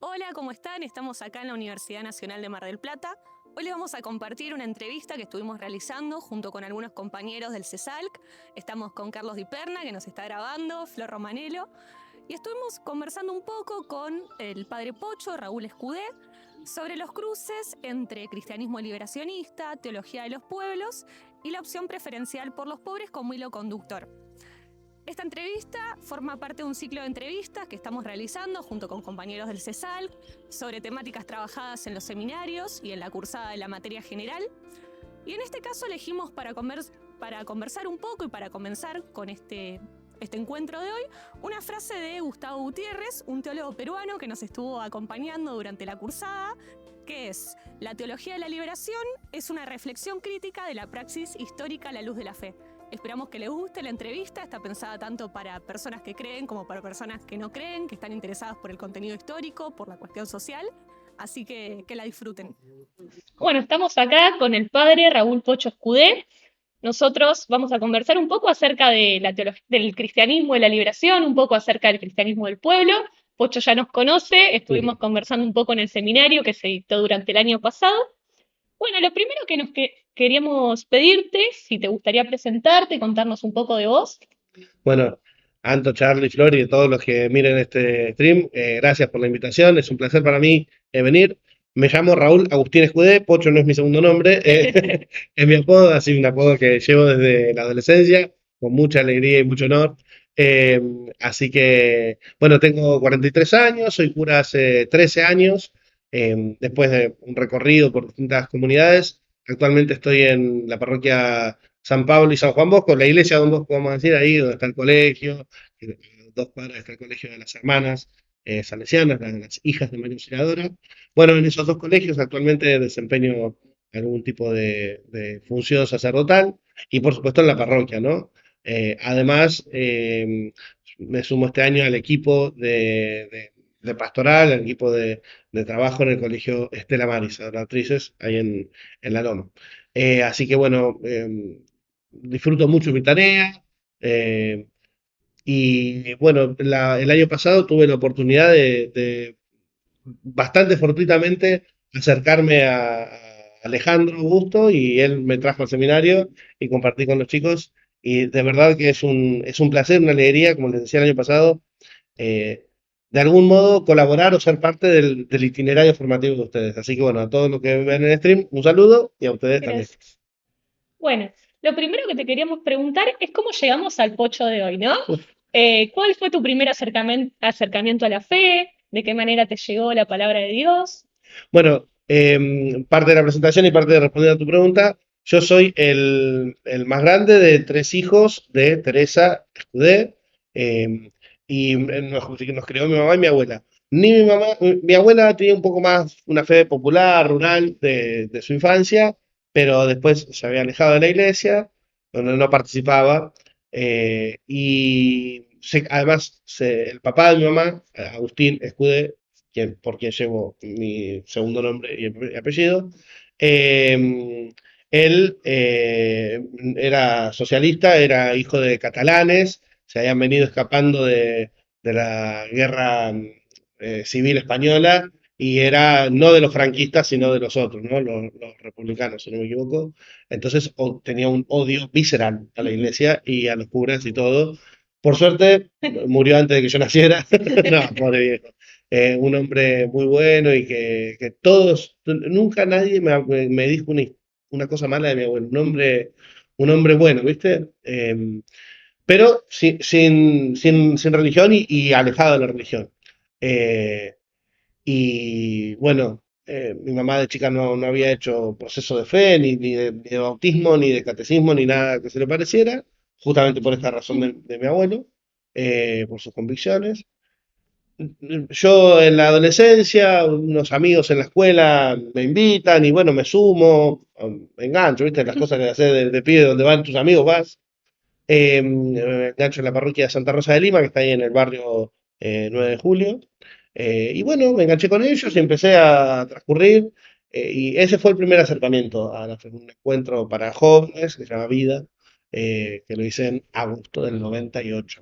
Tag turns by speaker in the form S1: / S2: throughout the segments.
S1: Hola, ¿cómo están? Estamos acá en la Universidad Nacional de Mar del Plata. Hoy les vamos a compartir una entrevista que estuvimos realizando junto con algunos compañeros del CESALC. Estamos con Carlos Di Perna, que nos está grabando, Flor Romanelo, y estuvimos conversando un poco con el padre Pocho, Raúl Escudé, sobre los cruces entre cristianismo liberacionista, teología de los pueblos y la opción preferencial por los pobres como hilo conductor. Esta entrevista forma parte de un ciclo de entrevistas que estamos realizando junto con compañeros del CESAL sobre temáticas trabajadas en los seminarios y en la cursada de la materia general. Y en este caso elegimos para conversar un poco y para comenzar con este encuentro de hoy, una frase de Gustavo Gutiérrez, un teólogo peruano que nos estuvo acompañando durante la cursada, que es: la teología de la liberación es una reflexión crítica de la praxis histórica a la luz de la fe. Esperamos que les guste la entrevista. Está pensada tanto para personas que creen como para personas que no creen, que están interesadas por el contenido histórico, por la cuestión social. Así que la disfruten. Bueno, estamos acá con el padre Raúl Pocho Escudé. Nosotros vamos a conversar un poco acerca de la del cristianismo de la liberación, un poco acerca del cristianismo del pueblo. Pocho ya nos conoce, estuvimos conversando un poco en el seminario que se dictó durante el año pasado. Bueno, lo primero que queríamos pedirte, si te gustaría presentarte, contarnos un poco de vos.
S2: Bueno, Anto, Charlie, Flori y todos los que miren este stream, gracias por la invitación. Es un placer para mí venir. Me llamo Raúl Agustín Escudé, Pocho no es mi segundo nombre, es mi apodo, así un apodo que llevo desde la adolescencia, con mucha alegría y mucho honor. Eh, Así que, bueno, tengo 43 años, soy cura hace 13 años, después de un recorrido por distintas comunidades. Actualmente estoy en la parroquia San Pablo y San Juan Bosco, la iglesia de Don Bosco, vamos a decir, ahí donde está el colegio, a 2 cuadras está el colegio de las hermanas salesianas, las hijas de María Auxiliadora. Bueno, en esos dos colegios actualmente desempeño algún tipo de función sacerdotal y por supuesto en la parroquia, ¿no? Además, me sumo este año al equipo de pastoral, al equipo de trabajo en el colegio Estela Maris, Adoratrices, ahí en La Loma. Así que bueno, disfruto mucho mi tarea. Y bueno, el año pasado tuve la oportunidad de bastante fortuitamente acercarme a Alejandro Augusto y él me trajo al seminario y compartí con los chicos. Y de verdad que es un placer, una alegría, como les decía el año pasado, eh, de algún modo colaborar o ser parte del itinerario formativo de ustedes. Así que bueno, a todos los que ven en el stream, un saludo y a ustedes también.
S1: Gracias. Bueno, lo primero que te queríamos preguntar es cómo llegamos al Pocho de hoy, ¿no? ¿Cuál fue tu primer acercamiento a la fe? ¿De qué manera te llegó la palabra de Dios?
S2: Bueno, parte de la presentación y parte de responder a tu pregunta, yo soy el más grande de 3 hijos de Teresa Escudé, y nos crió mi mamá y mi abuela. Ni mi mamá, mi abuela tenía un poco más una fe popular, rural, de su infancia, pero después se había alejado de la iglesia, no participaba, y además el papá de mi mamá, Agustín Escudé, por quien llevo mi segundo nombre y apellido. Eh, Él era socialista, era hijo de catalanes, se habían venido escapando de la guerra civil española y era no de los franquistas, sino de los otros, ¿no? Los republicanos, si no me equivoco. Entonces tenía un odio visceral a la iglesia y a los curas y todo. Por suerte, murió antes de que yo naciera. No, pobre viejo. Un hombre muy bueno y que todos, nunca nadie me dijo una cosa mala de mi abuelo, un hombre bueno, ¿viste? Pero sin religión y alejado de la religión. Eh, y bueno, mi mamá de chica no había hecho proceso de fe, ni de bautismo, ni de catecismo, ni nada que se le pareciera, justamente por esta razón de mi abuelo, por sus convicciones. Yo en la adolescencia, unos amigos en la escuela me invitan y bueno, me sumo, me engancho, ¿viste? Las cosas que haces de pibe, donde van tus amigos, vas. Me engancho en la parroquia de Santa Rosa de Lima, que está ahí en el barrio 9 de Julio. Y bueno, me enganché con ellos y empecé a transcurrir. Y ese fue el primer acercamiento a un encuentro para jóvenes que se llama Vida, que lo hice en agosto del 98.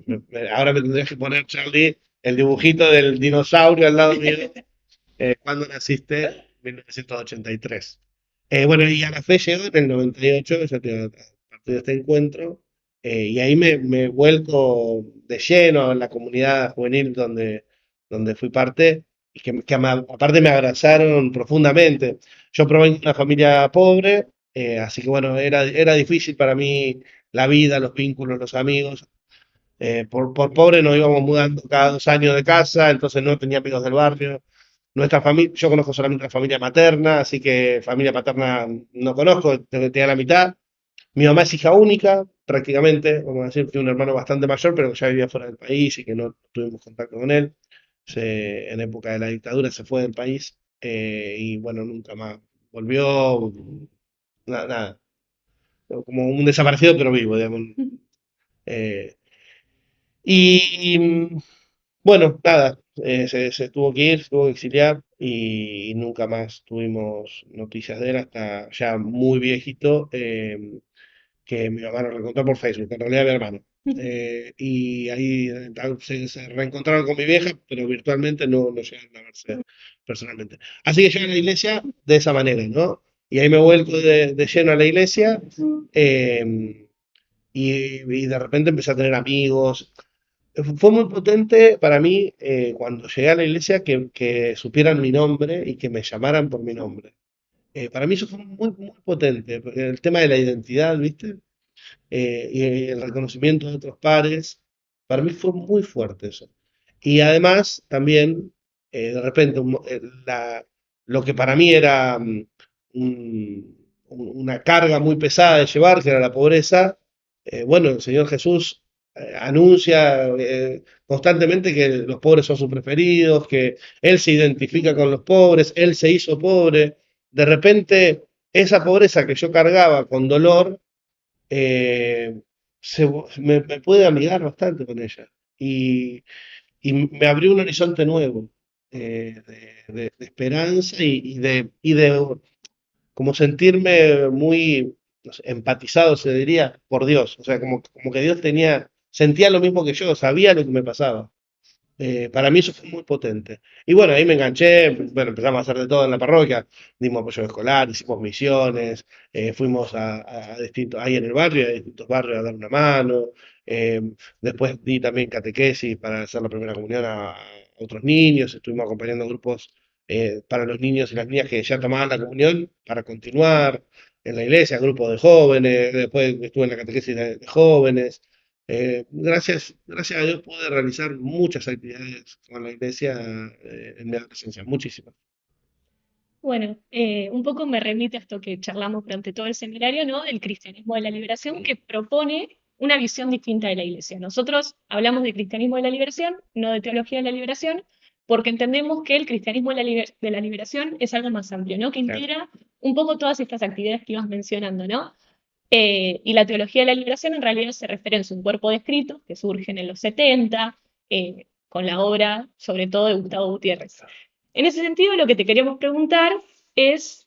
S2: Ahora me tendrías que poner, Charlie, el dibujito del dinosaurio al lado mío. ¿Cuándo naciste? 1983. Bueno, y a la fe llegó en el 98, ya te digo, a partir de este encuentro, y ahí me vuelco de lleno en la comunidad juvenil donde fui parte, y aparte me abrazaron profundamente. Yo provengo de una familia pobre, así que bueno, era difícil para mí la vida, los vínculos, los amigos. Por pobre nos íbamos mudando cada 2 años de casa, entonces no tenía amigos del barrio. Nuestra familia, yo conozco solamente la familia materna, así que familia paterna no conozco, tenía la mitad. Mi mamá es hija única, prácticamente, vamos a decir, tiene un hermano bastante mayor, pero que ya vivía fuera del país y que no tuvimos contacto con él. En época de la dictadura se fue del país y bueno, nunca más volvió, nada, como un desaparecido pero vivo, digamos. Eh, y bueno, nada, se tuvo que ir, se tuvo que exiliar y nunca más tuvimos noticias de él hasta ya muy viejito, que mi mamá lo reencontró por Facebook, en realidad mi hermano. Y ahí se reencontraron con mi vieja, pero virtualmente no llegaron a verse personalmente. Así que llegué a la iglesia de esa manera, ¿no? Y ahí me vuelco de lleno a la iglesia, y de repente empecé a tener amigos. Fue muy potente para mí cuando llegué a la iglesia que supieran mi nombre y que me llamaran por mi nombre. Para mí eso fue muy potente, porque el tema de la identidad, ¿viste? Y el reconocimiento de otros pares, para mí fue muy fuerte eso. Y además, también, de repente, lo que para mí era una carga muy pesada de llevar, que era la pobreza, bueno, el Señor Jesús anuncia constantemente que los pobres son sus preferidos, que Él se identifica con los pobres, Él se hizo pobre. De repente, esa pobreza que yo cargaba con dolor, eh, me pude amigar bastante con ella. Y me abrió un horizonte nuevo de esperanza y de como sentirme muy no sé, empatizado, se diría, por Dios. O sea, como que Dios sentía lo mismo que yo, sabía lo que me pasaba. Para mí eso fue muy potente. Y bueno, ahí me enganché, bueno, empezamos a hacer de todo en la parroquia, dimos apoyo escolar, hicimos misiones, fuimos a distintos, ahí en el barrio, a distintos barrios a dar una mano, eh, después di también catequesis para hacer la primera comunión a otros niños, estuvimos acompañando grupos para los niños y las niñas que ya tomaban la comunión para continuar en la iglesia, grupos de jóvenes, después estuve en la catequesis de jóvenes. Gracias a Dios pude realizar muchas actividades con la iglesia en mi adolescencia, muchísimas.
S3: Bueno, un poco me remite a esto que charlamos durante todo el seminario, ¿no? Del cristianismo de la liberación, que propone una visión distinta de la Iglesia. Nosotros hablamos de cristianismo de la liberación, no de teología de la liberación, porque entendemos que el cristianismo de la liberación es algo más amplio, ¿no? Que
S2: Claro.
S3: integra un poco todas estas actividades que ibas mencionando, ¿no? Y la teología de la liberación en realidad se referencia a un cuerpo de escritos que surgen en los 70, con la obra, sobre todo, de Gustavo Gutiérrez. En ese sentido, lo que te queríamos preguntar es,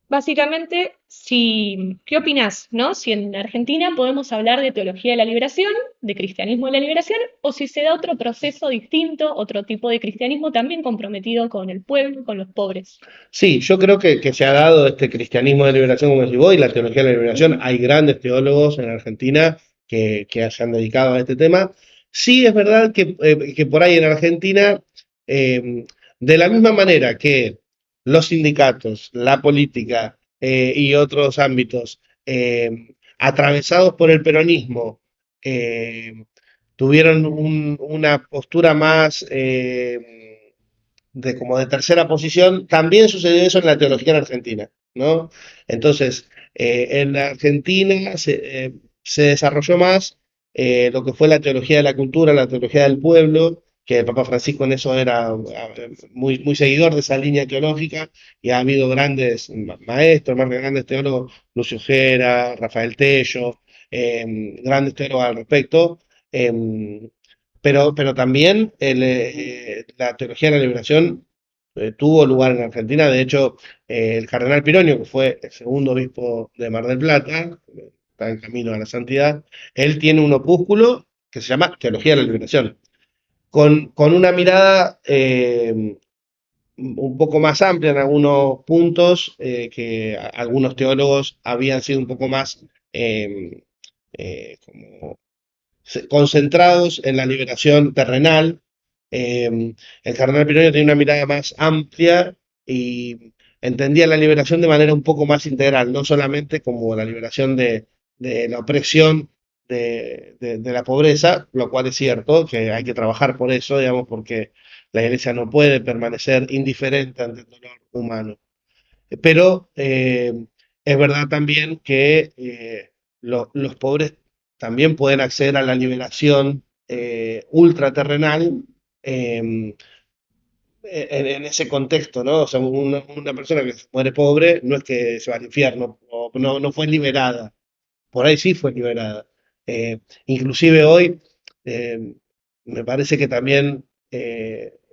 S3: básicamente, ¿qué opinás, ¿no? Si en Argentina podemos hablar de teología de la liberación, de cristianismo de la liberación, o si se da otro proceso distinto, otro tipo de cristianismo también comprometido con el pueblo, con los pobres.
S2: Sí, yo creo que se ha dado este cristianismo de liberación, como decís vos, y la teología de la liberación. Hay grandes teólogos en Argentina que se han dedicado a este tema. Sí, es verdad que por ahí en Argentina, eh, de la misma manera que los sindicatos, la política y otros ámbitos atravesados por el peronismo, eh, tuvieron una postura más como de tercera posición, también sucedió eso en la teología en Argentina, ¿no? Entonces, en la Argentina se desarrolló más lo que fue la teología de la cultura, la teología del pueblo, que el Papa Francisco en eso era muy seguidor de esa línea teológica, y ha habido grandes maestros, más grandes teólogos, Lucio Gera, Rafael Tello, grandes teólogos al respecto. Pero también la teología de la liberación tuvo lugar en Argentina. De hecho, el cardenal Pironio, que fue el segundo obispo de Mar del Plata, está en camino a la santidad, él tiene un opúsculo que se llama Teología de la Liberación. con una mirada un poco más amplia en algunos puntos, que algunos teólogos habían sido un poco más como concentrados en la liberación terrenal. El cardenal Pironio tenía una mirada más amplia y entendía la liberación de manera un poco más integral, no solamente como la liberación de la opresión de la pobreza, lo cual es cierto, que hay que trabajar por eso, digamos, porque la Iglesia no puede permanecer indiferente ante el dolor humano. Pero es verdad también que los pobres también pueden acceder a la liberación ultraterrenal, eh, en ese contexto, ¿no? O sea, una persona que se muere pobre no es que se va al infierno, o no fue liberada, por ahí sí fue liberada. Inclusive hoy eh, me parece que también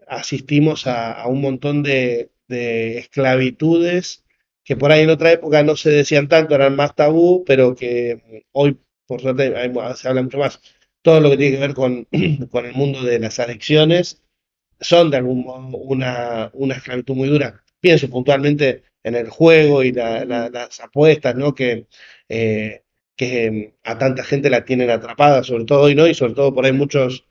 S2: asistimos a un montón de esclavitudes que por ahí en otra época no se decían tanto, eran más tabú, pero que hoy por suerte se habla mucho más. Todo lo que tiene que ver con el mundo de las adicciones son de algún modo una esclavitud muy dura. Pienso puntualmente en el juego y las apuestas, ¿no? Eh, que a tanta gente la tienen atrapada, sobre todo hoy, ¿no? Y sobre todo por ahí muchos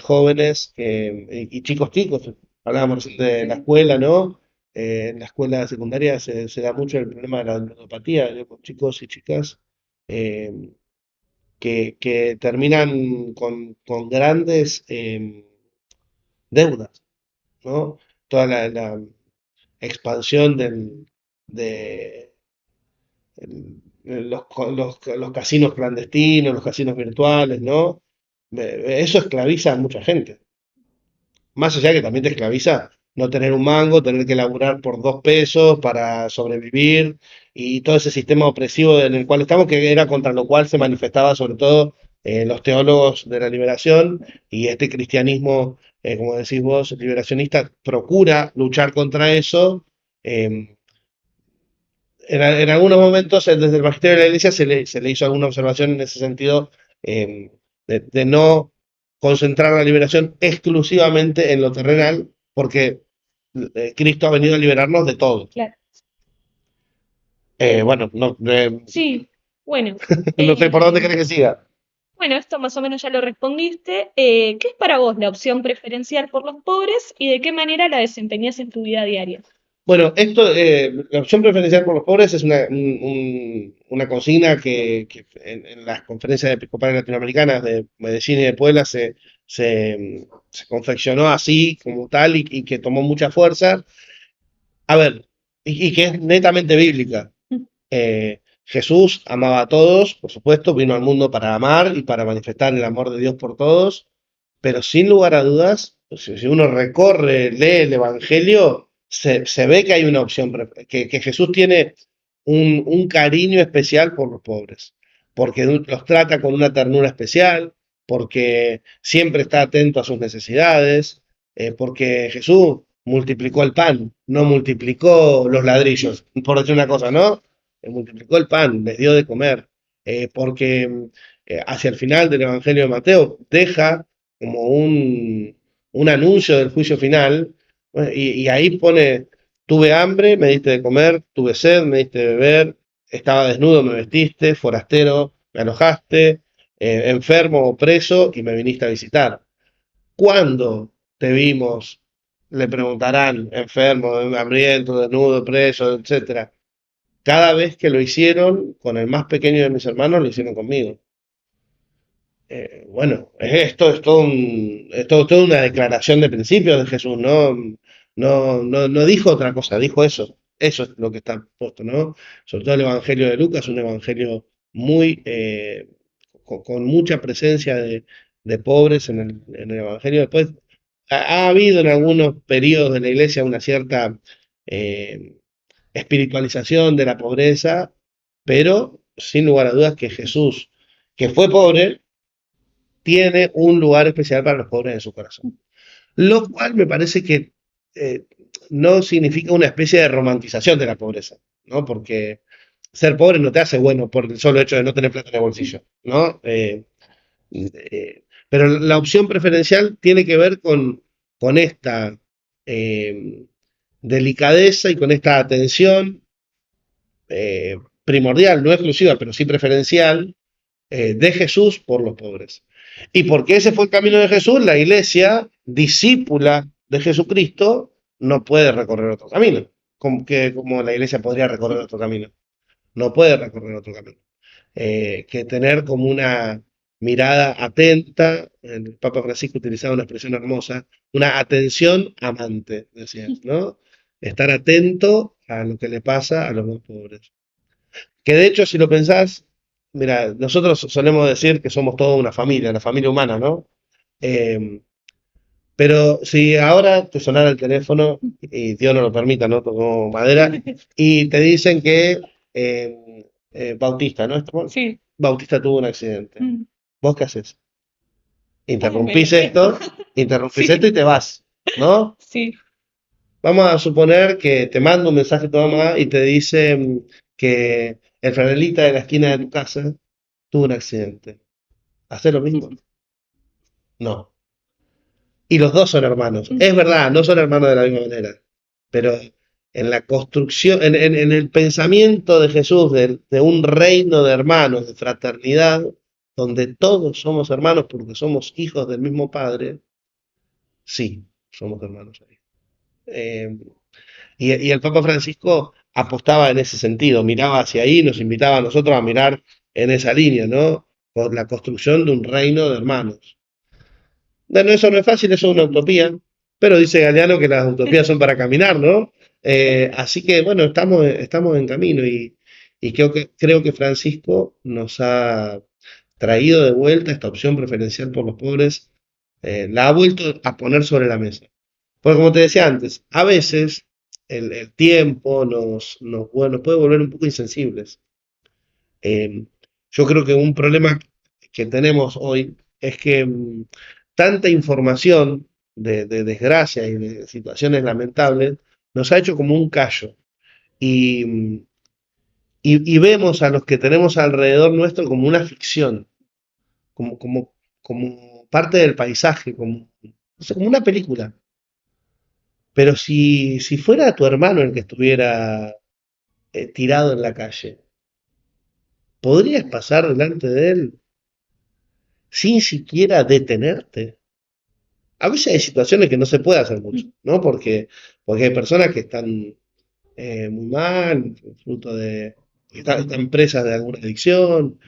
S2: jóvenes y chicos chicos. Hablábamos recién de la escuela, ¿no? En la escuela secundaria se da mucho el problema de la ludopatía, ¿no? Con chicos y chicas eh, que terminan con grandes deudas, ¿no? Toda la expansión de los casinos clandestinos, los casinos virtuales, ¿no? Eso esclaviza a mucha gente. Más allá que también te esclaviza no tener un mango, tener que laburar por 2 pesos para sobrevivir y todo ese sistema opresivo en el cual estamos, que era contra lo cual se manifestaba sobre todo los teólogos de la liberación y este cristianismo, como decís vos, liberacionista, procura luchar contra eso. eh, en algunos momentos, desde el magisterio de la Iglesia se le hizo alguna observación en ese sentido, eh, de no concentrar la liberación exclusivamente en lo terrenal, porque Cristo ha venido a liberarnos de todo.
S3: Claro.
S2: Bueno, no,
S3: Sí, bueno.
S2: no sé por dónde querés que siga.
S3: Bueno, esto más o menos ya lo respondiste. ¿Qué es para vos la opción preferencial por los pobres y de qué manera la desempeñas en tu vida diaria?
S2: Bueno, esto, la opción preferencial por los pobres es una consigna que en las conferencias episcopales latinoamericanas de Medellín y de Puebla se confeccionó así como tal y que tomó mucha fuerza. A ver, y que es netamente bíblica. Jesús amaba a todos, por supuesto, vino al mundo para amar y para manifestar el amor de Dios por todos, pero sin lugar a dudas, si uno recorre, lee el Evangelio, se ve que hay una opción, que Jesús tiene un cariño especial por los pobres, porque los trata con una ternura especial, porque siempre está atento a sus necesidades, porque Jesús multiplicó el pan, no multiplicó los ladrillos, por decir una cosa, ¿no? Multiplicó el pan, les dio de comer, porque hacia el final del Evangelio de Mateo deja como un anuncio del juicio final, bueno, y ahí pone, tuve hambre, me diste de comer, tuve sed, me diste de beber, estaba desnudo, me vestiste, forastero, me alojaste, enfermo o preso y me viniste a visitar. ¿Cuándo te vimos? Le preguntarán, enfermo, hambriento, desnudo, preso, etcétera. Cada vez que lo hicieron con el más pequeño de mis hermanos, lo hicieron conmigo. Bueno, esto es toda una declaración de principios de Jesús, ¿no? No dijo otra cosa, dijo eso. Eso es lo que está puesto, ¿no? Sobre todo el Evangelio de Lucas, un evangelio muy, con mucha presencia de pobres en el Evangelio. Después, ha habido en algunos periodos de la iglesia una cierta eh, espiritualización de la pobreza, pero sin lugar a dudas que Jesús, que fue pobre, tiene un lugar especial para los pobres en su corazón. Lo cual me parece que eh, no significa una especie de romantización de la pobreza, ¿no? Porque ser pobre no te hace bueno por el solo hecho de no tener plata en el bolsillo, ¿no? Pero la opción preferencial tiene que ver con esta eh, delicadeza y con esta atención primordial, no exclusiva, pero sí preferencial, de Jesús por los pobres. Y porque ese fue el camino de Jesús, la iglesia, discípula de Jesucristo, no puede recorrer otro camino. Como la iglesia podría recorrer otro camino. No puede recorrer otro camino. Que tener como una mirada atenta, el Papa Francisco utilizaba una expresión hermosa, una atención amante, decía, ¿no? Estar atento a lo que le pasa a los más pobres. Que de hecho, si lo pensás, mira, nosotros solemos decir que somos toda una familia, la familia humana, ¿no? Eh, pero si ahora te sonara el teléfono, y Dios no lo permita, ¿no? Como madera, y te dicen que Bautista, ¿no?
S3: Sí.
S2: Bautista tuvo un accidente.
S3: Mm.
S2: ¿Vos qué haces?
S3: Interrumpís
S2: Interrumpís
S3: Sí.
S2: esto y te vas, ¿no?
S3: Sí.
S2: Vamos a suponer que te manda un mensaje tu mamá y te dice que el franelita de la esquina de tu casa tuvo un accidente. ¿Haces lo mismo? No. Y los dos son hermanos. Es verdad, no son hermanos de la misma manera, pero en la construcción, en el pensamiento de Jesús de un reino de hermanos, de fraternidad, donde todos somos hermanos porque somos hijos del mismo Padre, sí, somos hermanos ahí. Eh, y el Papa Francisco apostaba en ese sentido, miraba hacia ahí, nos invitaba a nosotros a mirar en esa línea, ¿no? Por la construcción de un reino de hermanos. Bueno, eso no es fácil, eso es una utopía, pero dice Galeano que las utopías son para caminar, ¿no? Así que bueno, estamos en camino y creo que Francisco nos ha traído de vuelta esta opción preferencial por los pobres, la ha vuelto a poner sobre la mesa. Porque como te decía antes, a veces el tiempo bueno, nos puede volver un poco insensibles. Eh, yo creo que un problema que tenemos hoy es que tanta información de desgracia y de situaciones lamentables nos ha hecho como un callo. Y, y vemos a los que tenemos alrededor nuestro como una ficción, como, como, como parte del paisaje, como, no sé, como una película. Pero si fuera tu hermano el que estuviera tirado en la calle, ¿podrías pasar delante de él sin siquiera detenerte? A veces hay situaciones que no se puede hacer mucho, ¿no? Porque hay personas que están muy mal, fruto de, están presas de alguna adicción,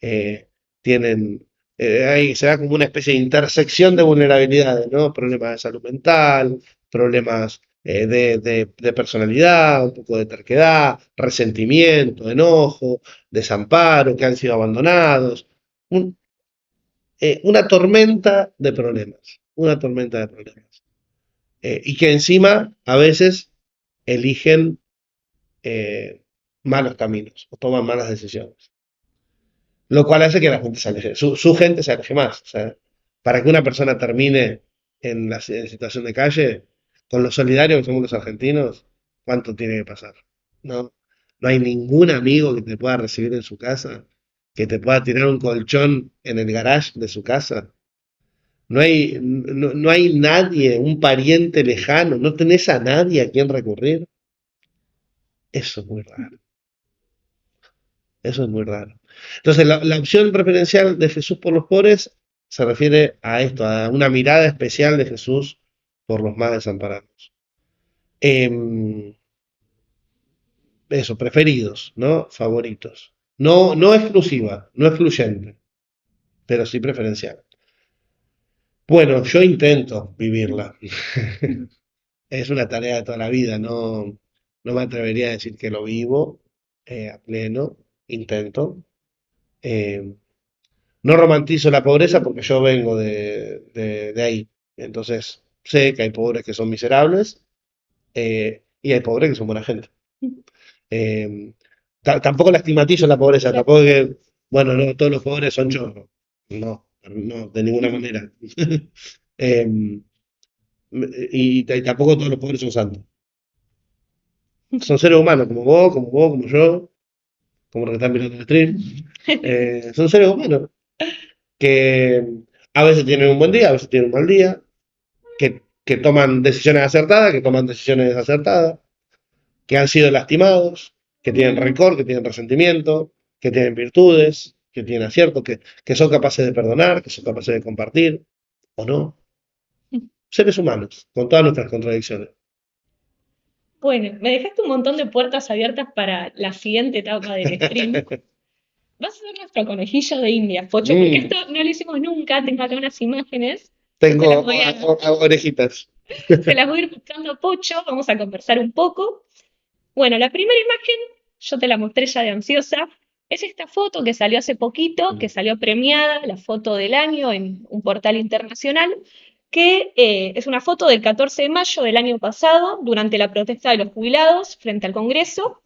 S2: eh, tienen, ahí se da como una especie de intersección de vulnerabilidades, ¿no? Problemas de salud mental, problemas de personalidad, un poco de terquedad, resentimiento, enojo, desamparo, que han sido abandonados, un- una tormenta de problemas, una tormenta de problemas. Y que encima a veces eligen malos caminos o toman malas decisiones. Lo cual hace que la gente se aleje, su gente se aleje más. O sea, para que una persona termine en situación de calle, con lo solidarios que somos los argentinos, ¿cuánto tiene que pasar? No, no hay ningún amigo que te pueda recibir en su casa, que te pueda tirar un colchón en el garage de su casa. No hay nadie, un pariente lejano, no tenés a nadie a quien recurrir. Eso es muy raro. Eso es muy raro. Entonces, la opción preferencial de Jesús por los pobres se refiere a esto, a una mirada especial de Jesús por los más desamparados. Em, Eso, preferidos, ¿no? Favoritos. No, no exclusiva, no excluyente, pero sí preferencial. Bueno, yo intento vivirla. Es una tarea de toda la vida, no me atrevería a decir que lo vivo a pleno, intento. Em, No romantizo la pobreza porque yo vengo de ahí. Entonces, sé que hay pobres que son miserables y hay pobres que son buena gente. Eh, Tampoco la estigmatizo la pobreza, tampoco que, bueno, no, todos los pobres son chorros. No, no, de ninguna manera. Eh, y tampoco todos los pobres son santos. Son seres humanos, como yo, como los que están mirando el stream. Son seres humanos que A veces tienen un buen día, a veces tienen un mal día, que toman decisiones acertadas, que toman decisiones desacertadas, que han sido lastimados, que tienen rencor, que tienen resentimiento, que tienen virtudes, que tienen aciertos, que son capaces de perdonar, que son capaces de compartir, o no. Seres humanos, con todas nuestras contradicciones.
S3: Bueno, me dejaste un montón de puertas abiertas para la siguiente etapa del stream. Vas a ser nuestro conejillo de India, Pocho, porque
S2: Mm,
S3: esto no lo hicimos nunca. Tengo acá unas imágenes. Te las
S2: tengo
S3: voy a,
S2: orejitas.
S3: se las voy a ir buscando a Pocho. Vamos a conversar un poco. Bueno, la primera imagen, yo te la mostré ya de ansiosa. Es esta foto que salió hace poquito, que salió premiada, la foto del año en un portal internacional, que es una foto del 14 de mayo del año pasado, durante la protesta de los jubilados frente al Congreso.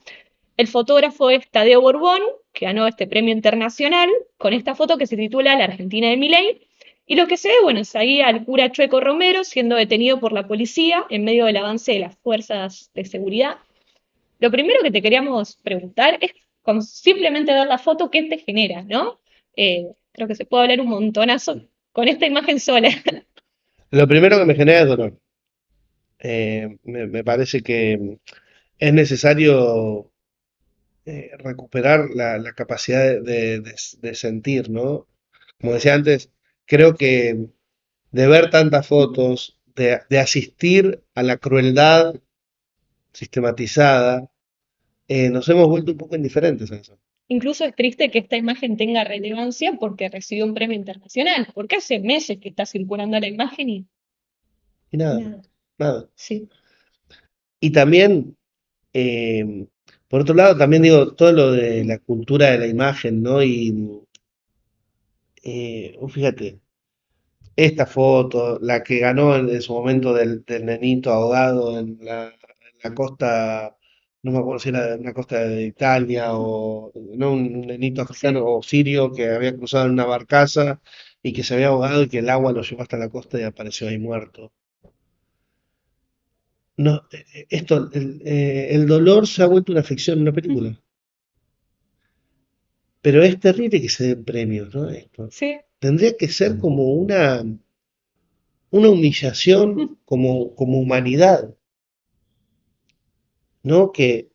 S3: El fotógrafo es Tadeo Borbón, que ganó este premio internacional, con esta foto que se titula La Argentina de Milei. Y lo que se ve, bueno, es ahí al cura Chueco Romero siendo detenido por la policía en medio del avance de las fuerzas de seguridad. Lo primero que te queríamos preguntar es, con simplemente ver la foto, ¿qué te genera, no? Creo que se puede hablar un montonazo con esta imagen sola.
S2: Lo primero que me genera es dolor. Me parece que es necesario recuperar la capacidad de sentir, ¿no? Como decía antes, creo que de ver tantas fotos, de asistir a la crueldad sistematizada, nos hemos vuelto un poco indiferentes a eso.
S3: Incluso es triste que esta imagen tenga relevancia porque recibió un premio internacional, porque hace meses que está circulando la imagen y
S2: Y nada,
S3: nada.
S2: nada.
S3: Sí.
S2: Y también, eh, por otro lado, también digo, todo lo de la cultura de la imagen, ¿no? Y fíjate, esta foto, la que ganó en su momento del nenito ahogado en la costa, no me acuerdo si era una costa de Italia o no, un nenito africano
S3: Sí.
S2: o sirio que había cruzado en una barcaza y que se había ahogado y que el agua lo llevó hasta la costa y apareció ahí muerto. No, el dolor se ha vuelto una ficción en una película, pero es terrible que se den premios, ¿no? Esto.
S3: Sí.
S2: Tendría que ser como una humillación como humanidad. ¿No? Que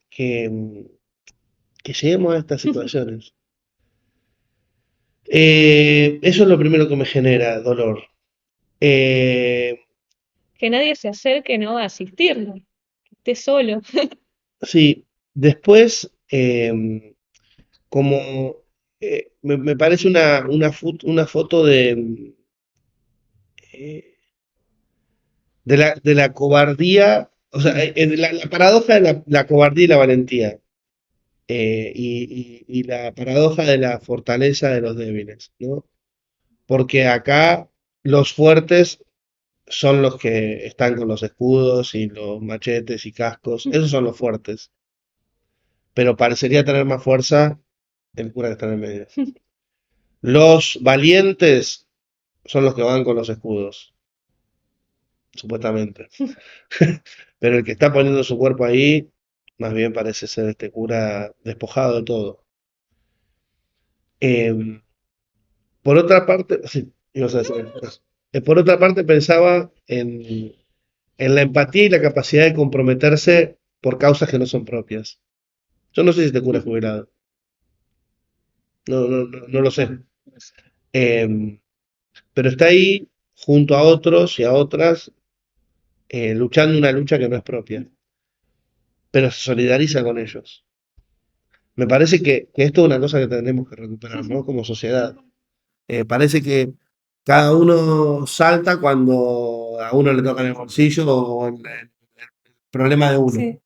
S2: lleguemos a estas situaciones. Eso es lo primero que me genera dolor. Eh,
S3: Que nadie se acerque, ¿no? A asistirlo, que esté solo.
S2: sí, después, como me parece una foto eh, de la cobardía, o sea, la paradoja de la cobardía y la valentía, y la paradoja de la fortaleza de los débiles, ¿no? Porque acá los fuertes son los que están con los escudos y los machetes y cascos, esos son los fuertes, pero parecería tener más fuerza el cura que está en el medio. Los valientes son los que van con los escudos, supuestamente. Pero el que está poniendo su cuerpo ahí, más bien parece ser este cura despojado de todo. Eh, por otra parte, sí, ibas a decir, por otra parte pensaba en la empatía y la capacidad de comprometerse por causas que no son propias. Yo no sé si este cura es jubilado, no lo sé. Em, pero está ahí junto a otros y a otras, luchando una lucha que no es propia, pero se solidariza con ellos. Me parece que esto es una cosa que tenemos que recuperar, ¿no? Como sociedad. Parece que cada uno salta cuando a uno le toca en el bolsillo o en el problema de uno.
S3: Sí.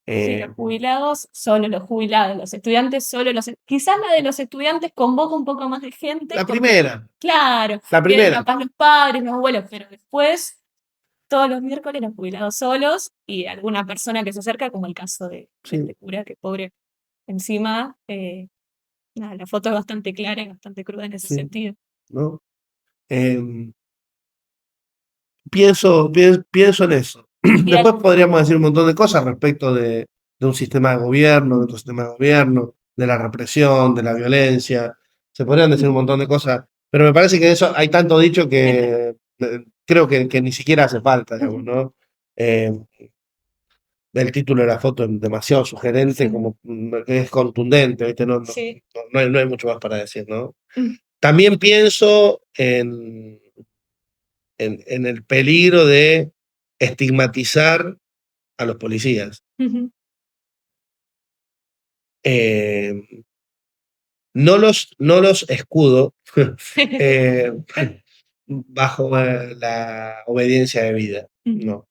S3: Sí,
S2: Eh,
S3: los jubilados, solo los jubilados, los estudiantes, solo los... Quizás la de los estudiantes convoca un poco más de gente,
S2: la
S3: porque,
S2: primera,
S3: claro,
S2: la
S3: vienen
S2: primera.
S3: capaz los padres, los abuelos, pero después, todos los miércoles los jubilados solos y alguna persona que se acerca, como el caso de
S2: Sí,
S3: este cura, que pobre, encima, nada, la foto es bastante clara y bastante cruda en ese
S2: sí,
S3: sentido.
S2: ¿no? Em, pienso en eso.
S3: Y
S2: Después podríamos decir un montón de cosas respecto de un sistema de gobierno, de otro sistema de gobierno, de la represión, de la violencia. Se podrían decir un montón de cosas, Pero me parece que de eso hay tanto dicho que creo que ni siquiera hace falta, digamos, ¿no? Eh, el título de la foto es demasiado sugerente,
S3: Sí.
S2: como que es contundente, ¿viste?
S3: Sí.
S2: No hay mucho más para decir, ¿no?
S3: Mm.
S2: También pienso en el peligro de estigmatizar a los policías.
S3: Ujú.
S2: Eh, no los escudo eh, bajo la obediencia debida. No,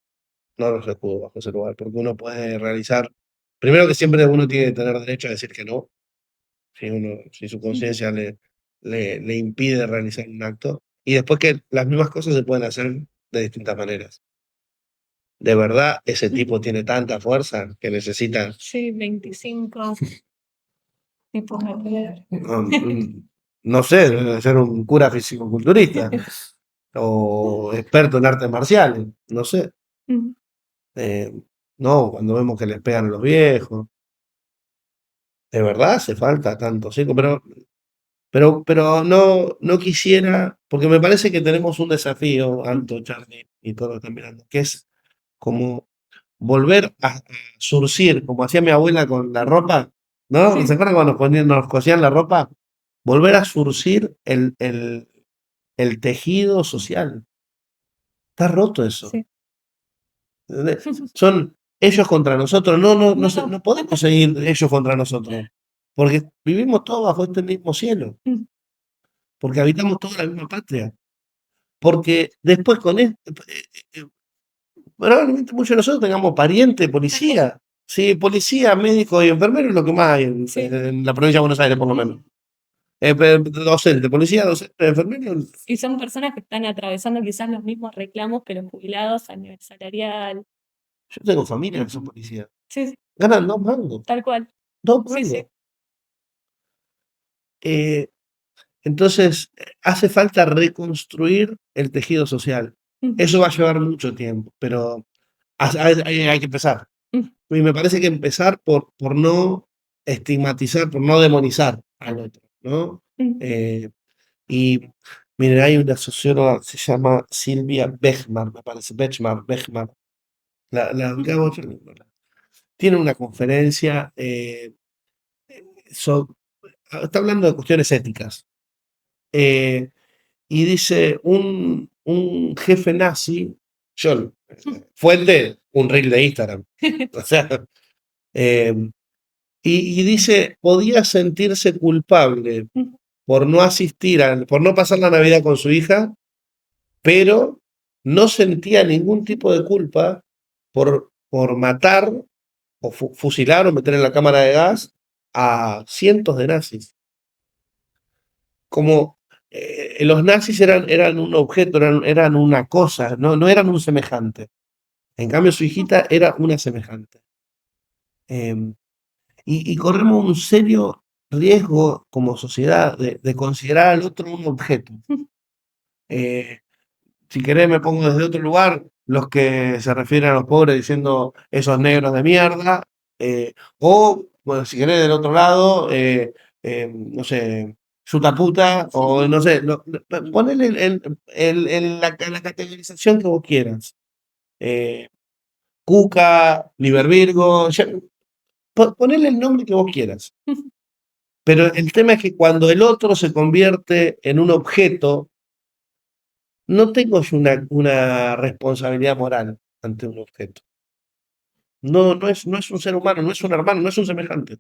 S2: no los escudo bajo ese lugar, porque uno puede realizar, primero que siempre uno tiene que tener derecho a decir que no, si su conciencia le impide realizar un acto, y después que las mismas cosas se pueden hacer de distintas maneras. De verdad, ese tipo tiene tanta fuerza que necesita
S3: Sí, 25 tipos de poder.
S2: no sé, debe ser un cura fisicoculturista o experto en artes marciales, no sé.
S3: Ujú.
S2: Eh, no, cuando vemos que les pegan a los viejos, de verdad hace falta tanto, sí, pero no quisiera, porque me parece que tenemos un desafío, Anto, Charlie y todos los que están mirando, que es como volver a surcir, como hacía mi abuela con la ropa, ¿no?
S3: Sí.
S2: ¿Se acuerdan cuando nos cosían la ropa? Volver a surcir el tejido social. Está roto eso.
S3: Sí.
S2: ¿Entendés? Son ellos contra nosotros.
S3: No.
S2: No podemos seguir ellos contra nosotros. Porque vivimos todos bajo este mismo cielo.
S3: Mm.
S2: Porque habitamos toda la misma patria. Porque después con esto, probablemente muchos de nosotros tengamos pariente, policía. Sí, policía, médico y enfermero es lo que más hay
S3: Sí.
S2: en la provincia de Buenos Aires, por lo menos. Docente, policía, docente, enfermero.
S3: Y son personas que están atravesando quizás los mismos reclamos que los jubilados a nivel salarial.
S2: Yo tengo familia que son policías.
S3: Sí, sí,
S2: Ganan 2 mangos.
S3: tal cual.
S2: 2 mangos.
S3: Sí.
S2: Eh, entonces, hace falta reconstruir el tejido social.
S3: Ujú.
S2: Eso va a llevar mucho tiempo, pero hay que empezar.
S3: Ujú.
S2: Y me parece que empezar por no estigmatizar, por no demonizar al otro, ¿no?
S3: Ujú.
S2: Y miren, hay una socióloga, se llama Silvia Bechmar, me parece, Bechmar. Acabo de ver, tiene una conferencia, está hablando de cuestiones éticas. eh, y dice, un jefe nazi, yo, fuente, un reel de Instagram. O sea, eh, y dice, podía sentirse culpable
S3: Ujú.
S2: por no por no pasar la Navidad con su hija, pero no sentía ningún tipo de culpa por matar o fusilar o meter en la cámara de gas a cientos de nazis. Como los nazis eran un objeto, eran una cosa, no eran un semejante. En cambio, su hijita era una semejante. Em, y corremos un serio riesgo como sociedad de considerar al otro un objeto. Eh, si querés me pongo desde otro lugar, los que se refieren a los pobres diciendo esos negros de mierda, o bueno, si querés del otro lado, no sé, chuta puta, o no sé, ponele la categorización que vos quieras. Eh, Cuca, Liber Virgo, ponele el nombre que vos quieras. Pero el tema es que cuando el otro se convierte en un objeto, no tengo yo una responsabilidad moral ante un objeto. No es un ser humano, no es un hermano, no es un semejante.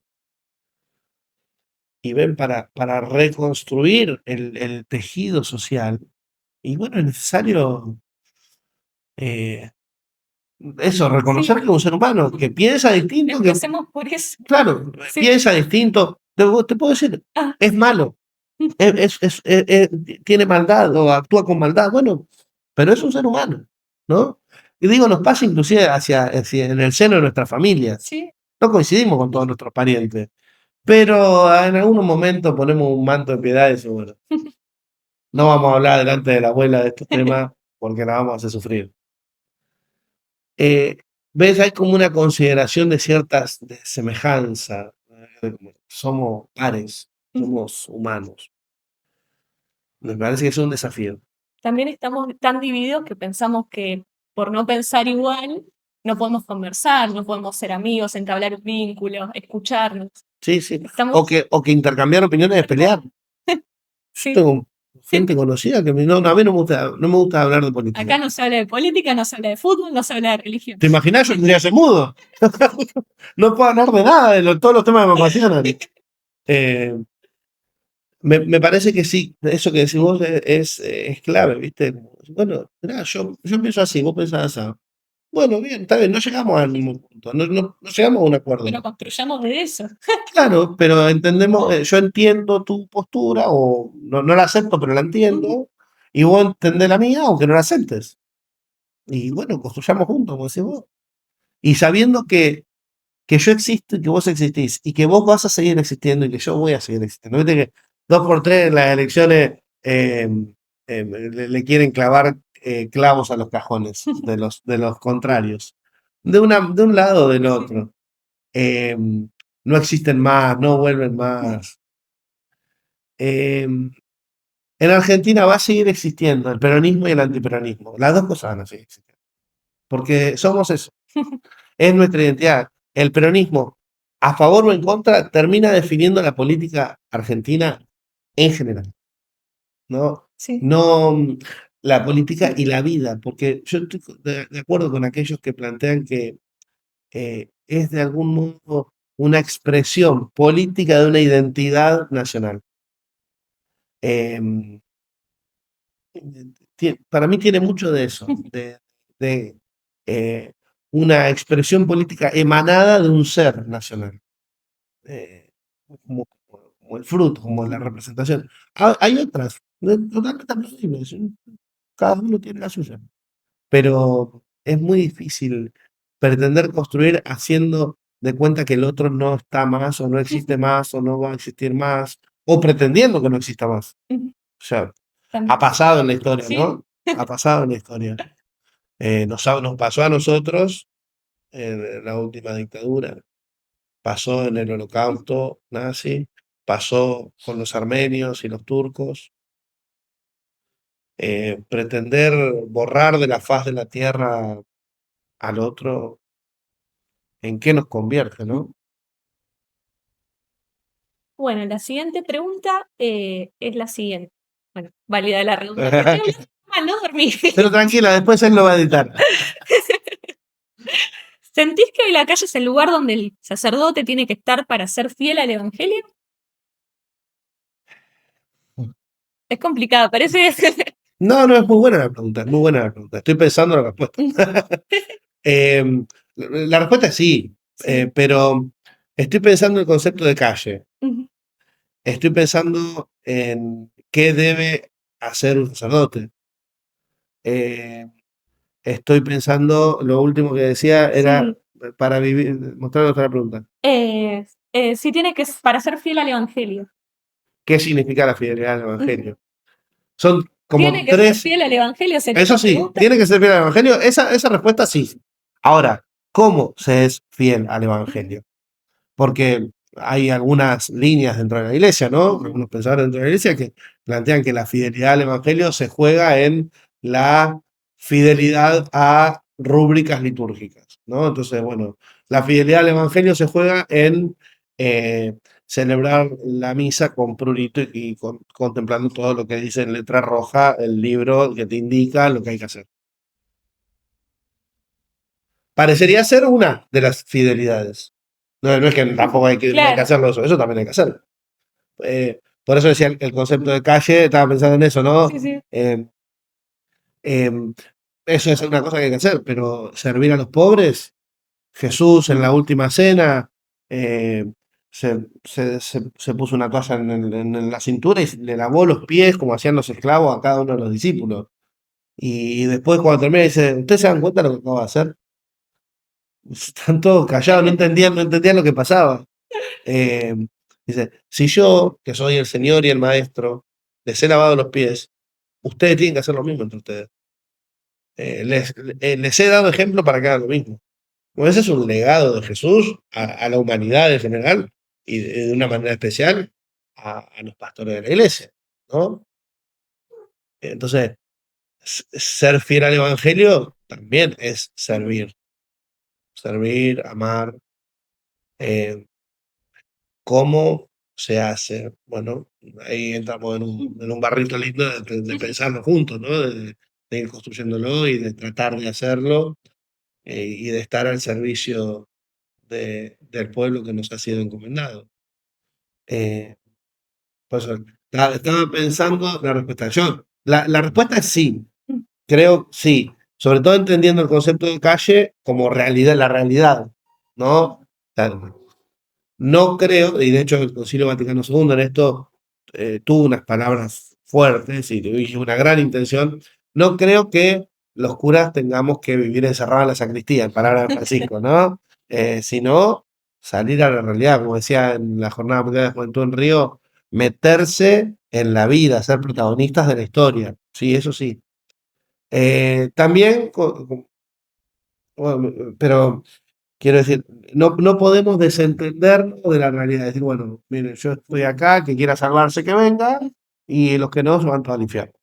S2: Y ven, para reconstruir el tejido social, y bueno, es necesario eh, eso, reconocer que es un ser humano, que piensa distinto, que,
S3: Empecemos por eso.
S2: claro,
S3: Sí.
S2: piensa distinto. Te puedo decir,
S3: Ah.
S2: es malo, tiene maldad o actúa con maldad, bueno, pero es un ser humano, ¿no? Y digo, nos pasa inclusive hacia en el seno de nuestras familias.
S3: Sí.
S2: No coincidimos con todos nuestros parientes, pero en algunos momentos ponemos un manto de piedad y decimos, bueno, no vamos a hablar delante de la abuela de estos temas porque la vamos a hacer sufrir. ¿Ves? Hay como una consideración de ciertas de semejanza. Somos pares, somos humanos. Me parece que es un desafío.
S3: También estamos tan divididos que pensamos que por no pensar igual, no podemos conversar, no podemos ser amigos, entablar un vínculo, escucharnos.
S2: Sí, sí.
S3: Estamos,
S2: O que intercambiar opiniones es pelear. Yo
S3: sí,
S2: tengo gente conocida que no, a mí no me gusta hablar de política.
S3: acá no se habla de política, no se habla de fútbol, no se habla de religión.
S2: ¿Te imaginas? Yo tendría que ser mudo. No puedo hablar de nada, todos los temas que me apasionan. Eh, me parece que sí, eso que decís vos es clave, ¿viste? Bueno, mirá, yo pienso así, vos pensás así. Bueno, bien, está bien, no llegamos al mismo punto, no llegamos a un acuerdo.
S3: Pero construyamos de eso.
S2: Claro, pero entendemos, yo entiendo tu postura, o no la acepto, pero la entiendo, y vos entendés la mía, aunque no la aceptes. Y bueno, construyamos juntos, como decís vos. Y sabiendo que yo existo y que vos existís, y que vos vas a seguir existiendo y que yo voy a seguir existiendo. Viste que 2 por 3 en las elecciones le quieren clavar clavos a los cajones de los contrarios. De un lado o del otro. Eh, no existen más, no vuelven más. Eh, en Argentina va a seguir existiendo el peronismo y el antiperonismo. Las dos cosas van a seguir existiendo. Porque somos eso. Es nuestra identidad. El peronismo, a favor o en contra, termina definiendo la política argentina en general. No,
S3: Sí.
S2: no la política y la vida, porque yo estoy de acuerdo con aquellos que plantean que es de algún modo una expresión política de una identidad nacional. Em, para mí tiene mucho de eso, de, eh, una expresión política emanada de un ser nacional, eh, como, como el fruto, como la representación. Hay otras, totalmente aplaudibles, cada uno tiene la suya, pero es muy difícil pretender construir haciendo de cuenta que el otro no está más, o no existe más, o no va a existir más, o pretendiendo que no exista más. O sea, ha pasado en la historia,
S3: Sí.
S2: ¿no? Ha pasado en la historia. Nos pasó a nosotros en la última dictadura, pasó en el holocausto nazi, pasó con los armenios y los turcos. Pretender borrar de la faz de la tierra al otro, ¿en qué nos convierte, no?
S3: Bueno, la siguiente pregunta es la siguiente. Bueno, válida la redundancia. Estoy hablando mal, no dormí.
S2: Pero tranquila, después él lo va a editar.
S3: ¿Sentís que la calle es el lugar donde el sacerdote tiene que estar para ser fiel al evangelio? Es complicada, parece.
S2: No, es muy buena la pregunta, es muy buena la pregunta. Estoy pensando en la respuesta. La respuesta es sí, pero estoy pensando en el concepto de calle. Estoy pensando en qué debe hacer un sacerdote. Estoy pensando, lo último que decía era para vivir, mostrar otra pregunta.
S3: Sí, tiene que, para ser fiel al evangelio.
S2: ¿Qué significa la fidelidad al evangelio? Son como
S3: ¿Tiene que ser fiel al evangelio?
S2: Eso sí, tiene que ser fiel al evangelio. Esa respuesta sí. Ahora, ¿cómo se es fiel al evangelio? Porque hay algunas líneas dentro de la iglesia, ¿no? Algunos pensadores dentro de la iglesia que plantean que la fidelidad al evangelio se juega en la fidelidad a rúbricas litúrgicas, ¿no? Entonces, bueno, la fidelidad al evangelio se juega en celebrar la misa con prurito y contemplando todo lo que dice en letra roja el libro que te indica lo que hay que hacer. Parecería ser una de las fidelidades. No es que tampoco hay que hacerlo eso también hay que hacerlo. Por eso decía el concepto de calle, estaba pensando en eso, ¿no?
S3: Sí.
S2: Eso es una cosa que hay que hacer, pero servir a los pobres, Jesús en la última cena se puso una toalla en la cintura y le lavó los pies como hacían los esclavos a cada uno de los discípulos. Y después cuando termina dice, ¿ustedes se dan cuenta de lo que acabo de hacer? Están todos callados, no entendían lo que pasaba. Dice, si yo, que soy el Señor y el Maestro, les he lavado los pies, ustedes tienen que hacer lo mismo entre ustedes. Les he dado ejemplo para que hagan lo mismo. Bueno, ese es un legado de Jesús a la humanidad en general y de una manera especial a los pastores de la iglesia, ¿no? Entonces, ser fiel al Evangelio también es servir, amar. eh, ¿Cómo se hace? Bueno, ahí entramos en un barrito lindo de pensarlo juntos, ¿no? De ir construyéndolo y de tratar de hacerlo y de estar al servicio del pueblo que nos ha sido encomendado. Eh, por eso, estaba pensando la respuesta. La respuesta es sí, creo sí, sobre todo entendiendo el concepto de calle como realidad, la realidad, ¿no? O sea, no creo, y de hecho el Concilio Vaticano II en esto tuvo unas palabras fuertes y una gran intención. No creo que los curas tengamos que vivir encerrados en la sacristía, en palabras de Francisco, ¿no? Sino salir a la realidad, como decía en la Jornada Mundial de la Juventud en Río, meterse en la vida, ser protagonistas de la historia. Sí, eso sí. También, bueno, pero quiero decir, no podemos desentendernos de la realidad. Es decir, bueno, miren, yo estoy acá, que quiera salvarse que venga, y los que no se van todos al infierno.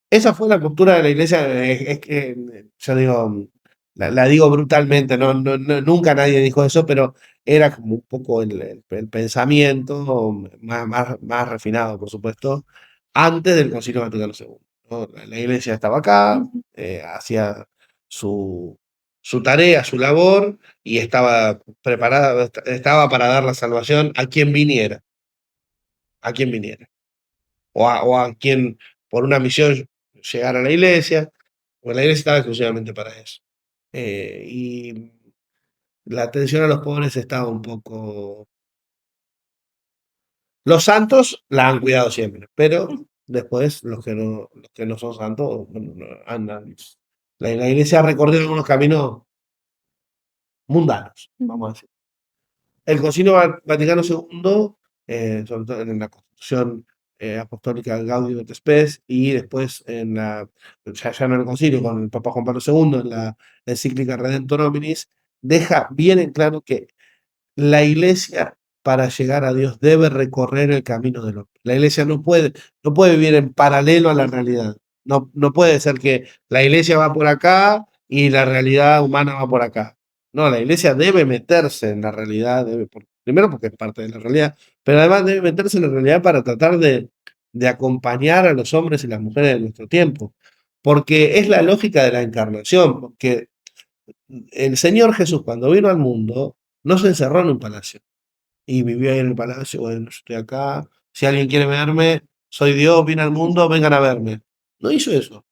S2: Esa fue la postura de la iglesia, es que, yo digo, la digo brutalmente, nunca nadie dijo eso, pero era como un poco el pensamiento más refinado, por supuesto, antes del Concilio Vaticano II, ¿no? La iglesia estaba acá, hacía su, su tarea, su labor, y estaba preparada, estaba para dar la salvación a quien viniera o a quien por una misión llegara a la iglesia, pues la iglesia estaba exclusivamente para eso. Y la atención a los pobres estaba un poco... Los santos la han cuidado siempre, pero después los que no son santos bueno, andan. La iglesia ha recorrido algunos caminos mundanos, vamos a decir. El Concilio Vaticano II, sobre todo en la Constitución Apostólica Gaudium et Spes, y después ya no en el Concilio, con el Papa Juan Pablo II, en la encíclica Redemptor Hominis, deja bien en claro que la iglesia para llegar a Dios debe recorrer el camino del hombre. La iglesia no puede vivir en paralelo a la realidad. No puede ser que la iglesia va por acá y la realidad humana va por acá. No, la iglesia debe meterse en la realidad, primero porque es parte de la realidad, pero además debe meterse en la realidad para tratar de acompañar a los hombres y las mujeres de nuestro tiempo. Porque es la lógica de la encarnación, porque el Señor Jesús cuando vino al mundo no se encerró en un palacio y vivió ahí en el palacio, bueno, yo estoy acá, si alguien quiere verme, soy Dios, vine al mundo, vengan a verme. No hizo eso.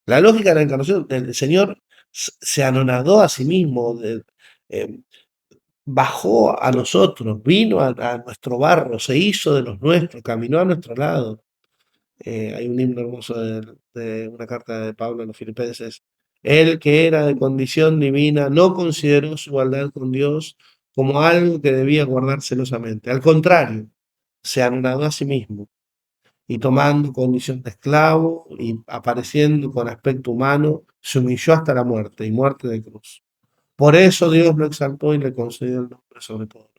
S2: La lógica de la encarnación, el Señor se anonadó a sí mismo, eh, bajó a nosotros, vino a nuestro barro, se hizo de los nuestros, caminó a nuestro lado. Hay un himno hermoso de una carta de Pablo a los filipenses. Él que era de condición divina no consideró su igualdad con Dios como algo que debía guardar celosamente. Al contrario, se anonadó a sí mismo y tomando condición de esclavo y apareciendo con aspecto humano, se humilló hasta la muerte y muerte de cruz. Por eso Dios lo exaltó y le concedió el nombre sobre todo.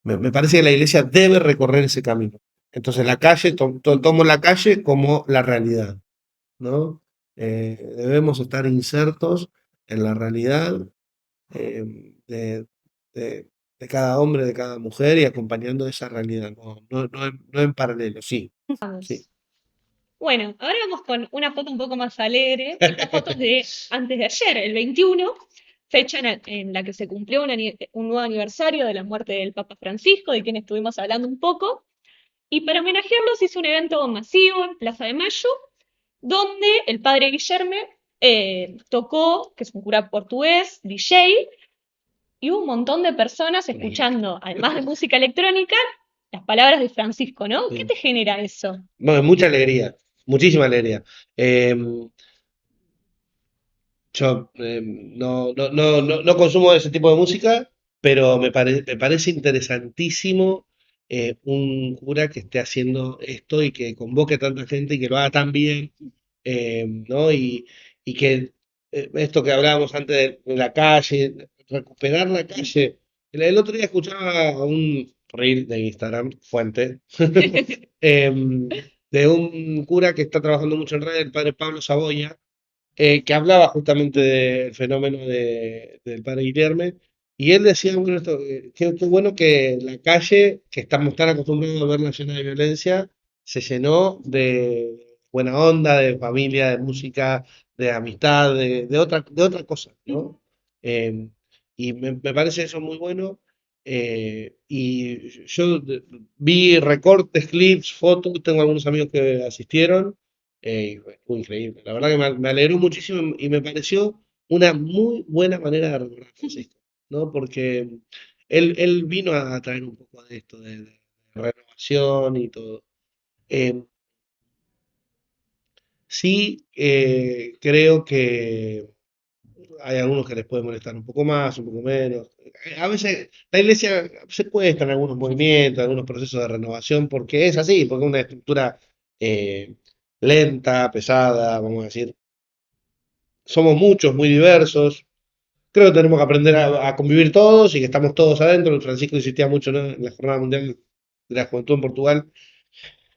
S2: Me parece que la iglesia debe recorrer ese camino. Entonces la calle, tomo la calle como la realidad, ¿no? Debemos estar insertos en la realidad eh, de, de- de cada hombre, de cada mujer y acompañando esa realidad, no en paralelo, sí, sí.
S3: Vamos. Bueno, ahora vamos con una foto un poco más alegre. Esta foto es de antes de ayer, el 21, fecha en la que se cumplió un nuevo aniversario de la muerte del Papa Francisco, de quien estuvimos hablando un poco. Y para homenajearlo se hizo un evento masivo en Plaza de Mayo, donde el padre Guillerme tocó, que es un cura portugués, DJ, y hubo un montón de personas escuchando, además de música electrónica, las palabras de Francisco, ¿no? ¿Qué
S2: Sí.
S3: te genera eso?
S2: Bueno, mucha alegría, muchísima alegría. Eh, Yo no consumo ese tipo de música, pero me parece interesantísimo un cura que esté haciendo esto y que convoque a tanta gente y que lo haga tan bien, ¿no? Y que esto que hablábamos antes de la calle, recuperar la calle. El otro día escuchaba reel de Instagram, fuente, em, de un cura que está trabajando mucho en red, el padre Pablo Saboya, que hablaba justamente del fenómeno del padre Guillermo, y él decía, bueno, qué bueno que la calle, que estamos tan acostumbrados a verla llena de violencia, se llenó de buena onda, de familia, de música, de amistad, de otra cosa, ¿no? Eh, y me parece eso muy bueno. Y yo vi recortes, clips, fotos, tengo algunos amigos que asistieron. Fue increíble. La verdad que me alegró muchísimo y me pareció una muy buena manera de recordar a Francisco, ¿no? Porque él vino a traer un poco de esto, de renovación y todo. Eh, sí, creo que hay algunos que les puede molestar un poco más, un poco menos. A veces la iglesia se cuesta en algunos movimientos, algunos procesos de renovación, porque es así, porque es una estructura eh, lenta, pesada, vamos a decir. Somos muchos, muy diversos. Creo que tenemos que aprender a convivir todos y que estamos todos adentro. El Francisco insistía mucho, ¿no?, en la Jornada Mundial de la Juventud en Portugal.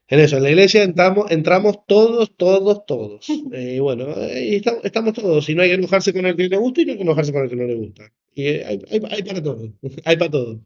S2: En eso, en la iglesia entramos todos, todos, todos. Y bueno, y estamos todos. Y no hay que enojarse con el que le gusta y no hay que enojarse con el que no le gusta. Y hay para todo. Hay para todo.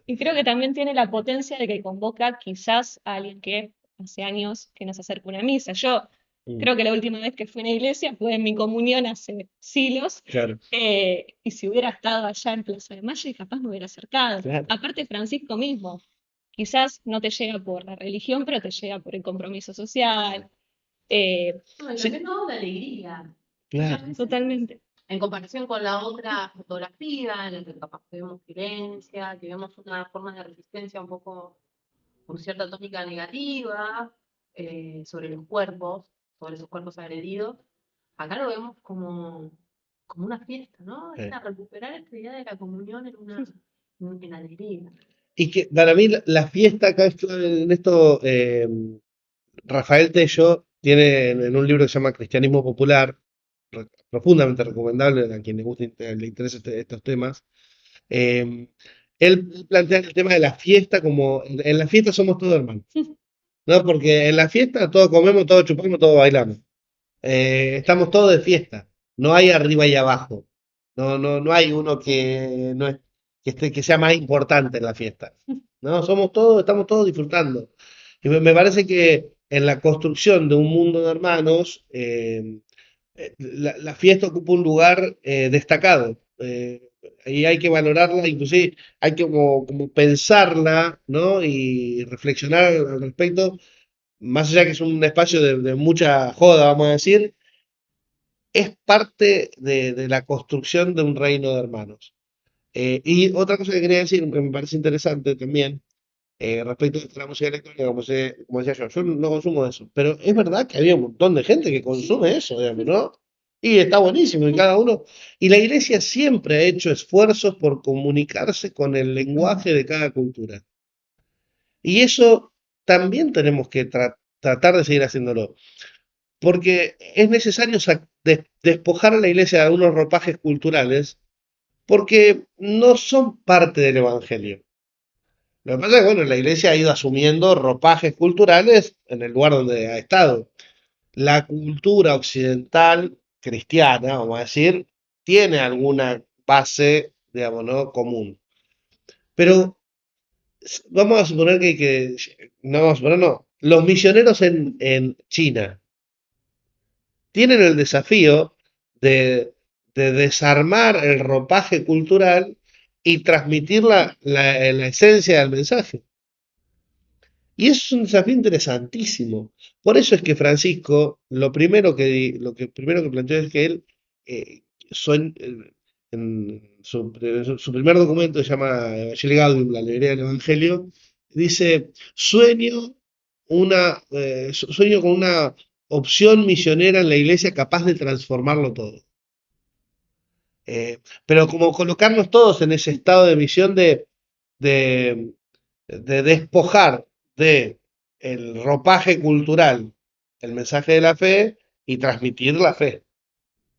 S3: Y creo que también tiene la potencia de que convoca quizás a alguien que hace años que nos acerca una misa. Yo
S2: Mm,
S3: creo que la última vez que fui a una iglesia fue en mi comunión hace siglos,
S2: claro,
S3: y si hubiera estado allá en Plaza de Mayo, y capaz me hubiera acercado.
S2: claro,
S3: Aparte, Francisco mismo, quizás no te llega por la religión, pero te llega por el compromiso social.
S4: No, y lo que
S2: sí,
S4: no, la alegría.
S2: claro,
S4: Muchas veces,
S3: Totalmente.
S4: en comparación con la otra fotografía, en la que capaz que vemos violencia, que vemos una forma de resistencia un poco con cierta tónica negativa, sobre los cuerpos, sobre esos cuerpos agredidos, acá lo vemos como una fiesta, ¿no? Es
S2: eh.
S4: una recuperar esta idea de la comunión en alegría.
S2: Y que para mí la fiesta acá es clave en esto. Rafael Tello tiene en un libro que se llama Cristianismo Popular, profundamente recomendable a quien le guste, le interese estos temas. eh, él plantea el tema de la fiesta como en la fiesta somos todos hermanos, ¿no? Porque en la fiesta todos comemos, todos chupamos, todos bailamos. Estamos todos de fiesta, no hay arriba y abajo. No hay uno que, no es, que sea más importante en la fiesta. No, somos todos, estamos todos disfrutando. Y me parece que en la construcción de un mundo de hermanos, la fiesta ocupa un lugar destacado. Y hay que valorarla, inclusive hay que como pensarla, ¿no? Y reflexionar al respecto, más allá que es un espacio de mucha joda, vamos a decir, es parte de la construcción de un reino de hermanos. Y otra cosa que quería decir, que me parece interesante también, respecto de la música electrónica, como decía yo no consumo eso, pero es verdad que había un montón de gente que consume eso, digamos, ¿no? Y está buenísimo, y cada uno, y la iglesia siempre ha hecho esfuerzos por comunicarse con el lenguaje de cada cultura. Y eso también tenemos que tratar de seguir haciéndolo, porque es necesario despojar a la iglesia de algunos ropajes culturales, porque no son parte del evangelio. Lo que pasa es que, bueno, la iglesia ha ido asumiendo ropajes culturales en el lugar donde ha estado. La cultura occidental cristiana, vamos a decir, tiene alguna base, digamos, ¿no?, común. Pero vamos a suponer no vamos a suponer, no, los misioneros en China tienen el desafío de desarmar el ropaje cultural y transmitir la esencia del mensaje. Y eso es un desafío interesantísimo. Por eso es que Francisco, lo primero que planteó es que él, eh, en su primer documento, se llama Evangelii Gaudium, la alegría del Evangelio, dice, sueño con una opción misionera en la iglesia capaz de transformarlo todo. Pero como colocarnos todos en ese estado de misión de, de despojar de el ropaje cultural el mensaje de la fe y transmitir la fe,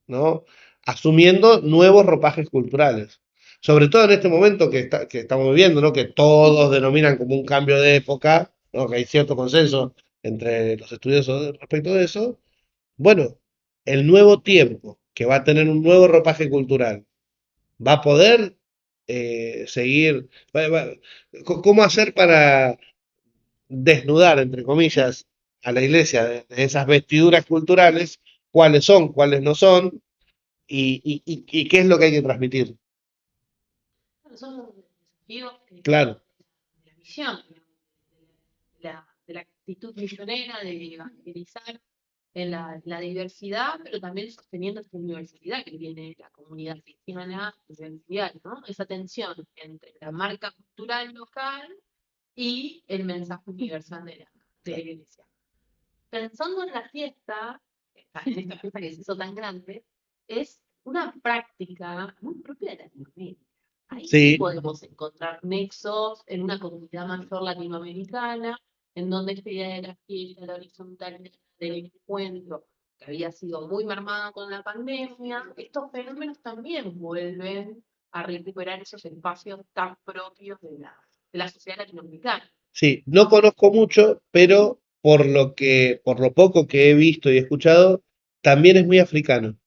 S2: ¿no? Asumiendo nuevos ropajes culturales. sobre todo en este momento que estamos viviendo, ¿no? Que todos denominan como un cambio de época, ¿no? Que hay cierto consenso entre los estudiosos respecto de eso. Bueno, el nuevo tiempo, que va a tener un nuevo ropaje cultural, va a poder seguir. ¿Cómo hacer para desnudar, entre comillas, a la iglesia de esas vestiduras culturales? ¿Cuáles son, cuáles no son? Y qué es lo que hay que transmitir.
S4: Bueno, son los desafíos
S2: Claro,
S4: de la misión, digamos, de la actitud misionera, de evangelizar en la diversidad, pero también sosteniendo esta universalidad que tiene la comunidad cristiana vivencial, ¿no? Esa tensión entre la marca cultural local y el mensaje universal de la iglesia. Pensando en la fiesta, en esta fiesta que se hizo tan grande, es una práctica muy propia de Latinoamérica. Ahí sí
S2: sí,
S4: podemos encontrar nexos en una comunidad mayor latinoamericana, en donde esta idea de la fiesta, la horizontalidad del encuentro, que había sido muy mermada con la pandemia, estos fenómenos también vuelven a recuperar esos espacios tan propios de la sociedad latinoamericana.
S2: sí. No conozco mucho, pero por lo poco que he visto y escuchado, también es muy africano.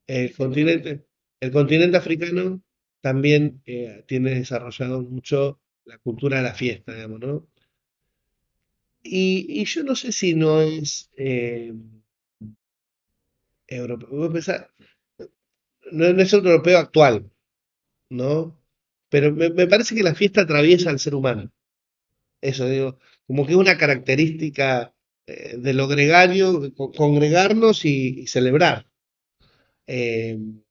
S2: El continente, el continente africano también tiene desarrollado mucho la cultura de la fiesta, digamos, ¿no? Y yo no sé si no es europeo, voy a pensar, no es europeo actual, ¿no? Pero me parece que la fiesta atraviesa al ser humano. Eso digo, como que es una característica de lo gregario, congregarnos y celebrar. Eh,
S5: Pero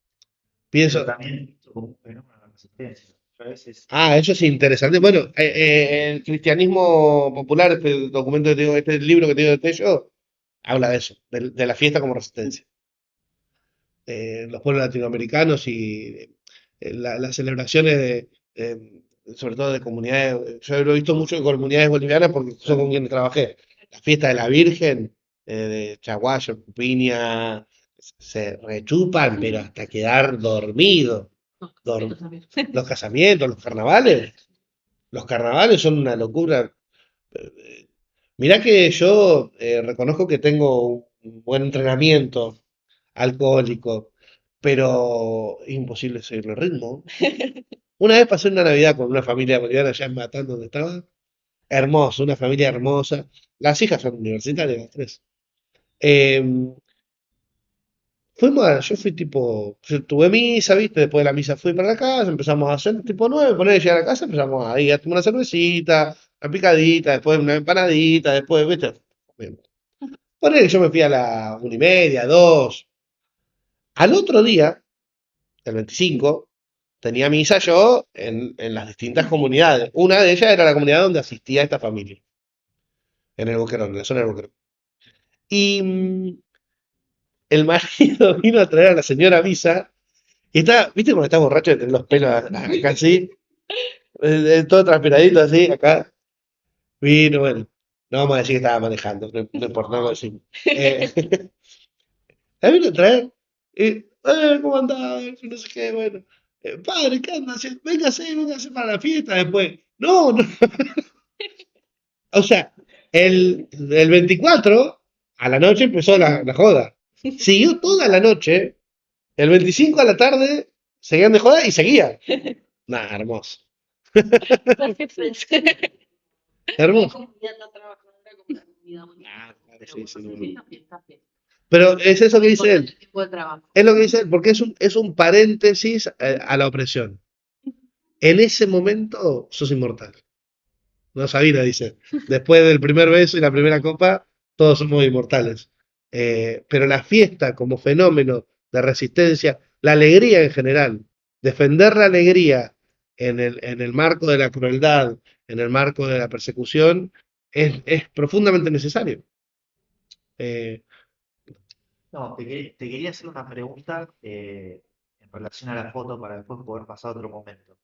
S2: pienso,
S5: también visto como un fenómeno de resistencia. Yo a veces,
S2: eso es interesante. Bueno, el cristianismo popular, este documento que te digo, este libro que te digo de Tello, habla de eso, de la fiesta como resistencia. Los pueblos latinoamericanos y las celebraciones sobre todo de comunidades, yo lo he visto mucho en comunidades bolivianas porque son con quienes trabajé. La fiesta de la Virgen, de Chaguayo, Pupiña, se rechupan, pero hasta quedar dormido.
S4: Los
S2: Dor-
S4: casamientos también.
S2: los casamientos, los carnavales son una locura. Eh, Mirá que yo reconozco que tengo un buen entrenamiento alcohólico, pero es imposible seguirle el ritmo. Una vez pasé una Navidad con una familia boliviana allá en Matán, donde estaba. Hermoso, una familia hermosa. Las hijas son universitarias, las tres. Eh, yo fui tipo, yo tuve misa, ¿viste? Después de la misa fui para la casa, empezamos a hacer tipo 9, poner llegar a la casa, empezamos ahí a tomar una cervecita, una picadita, después una empanadita, después, ¿viste? Bien. Poner que yo me fui a la 1:30, 2. Al otro día, el 25, tenía misa yo en las distintas comunidades. Una de ellas era la comunidad donde asistía esta familia, en el Boquerón, en la zona del Boquerón. Y el marido vino a traer a la señora a misa y está, ¿viste cuando estás borracho de tener los pelos acá así? Todo transpiradito así, acá. Vino, bueno, no vamos a decir que estaba manejando, no importa, no lo decimos. La vino a traer, ¿cómo andás? No sé qué, bueno. Padre, ¿qué anda haciendo? Véngase para la fiesta después. No, no. O sea, el 24 a la noche empezó la joda. Siguió toda la noche. El 25 a la tarde seguían de joda y seguía. Nada, hermoso.
S4: La
S2: Hermoso.
S4: comunidad no trabajadora como la comunidad boliviana.
S2: Claro,
S4: Pero
S2: sí,
S4: bueno,
S2: sí,
S4: sí,
S2: no,
S4: sí,
S2: no.
S4: está bien.
S2: Pero es eso que dice
S4: Importante
S2: él.
S4: el tiempo de trabajo.
S2: Es lo que dice él, porque es un paréntesis a la opresión. En ese momento sos inmortal. No, Sabina dice, después del primer beso y la primera copa, todos somos inmortales. Pero la fiesta como fenómeno de resistencia, la alegría en general, defender la alegría en el marco de la crueldad, en el marco de la persecución, es profundamente necesario. Eh,
S5: no, te quería hacer una pregunta en relación a la foto para después poder pasar a otro momento.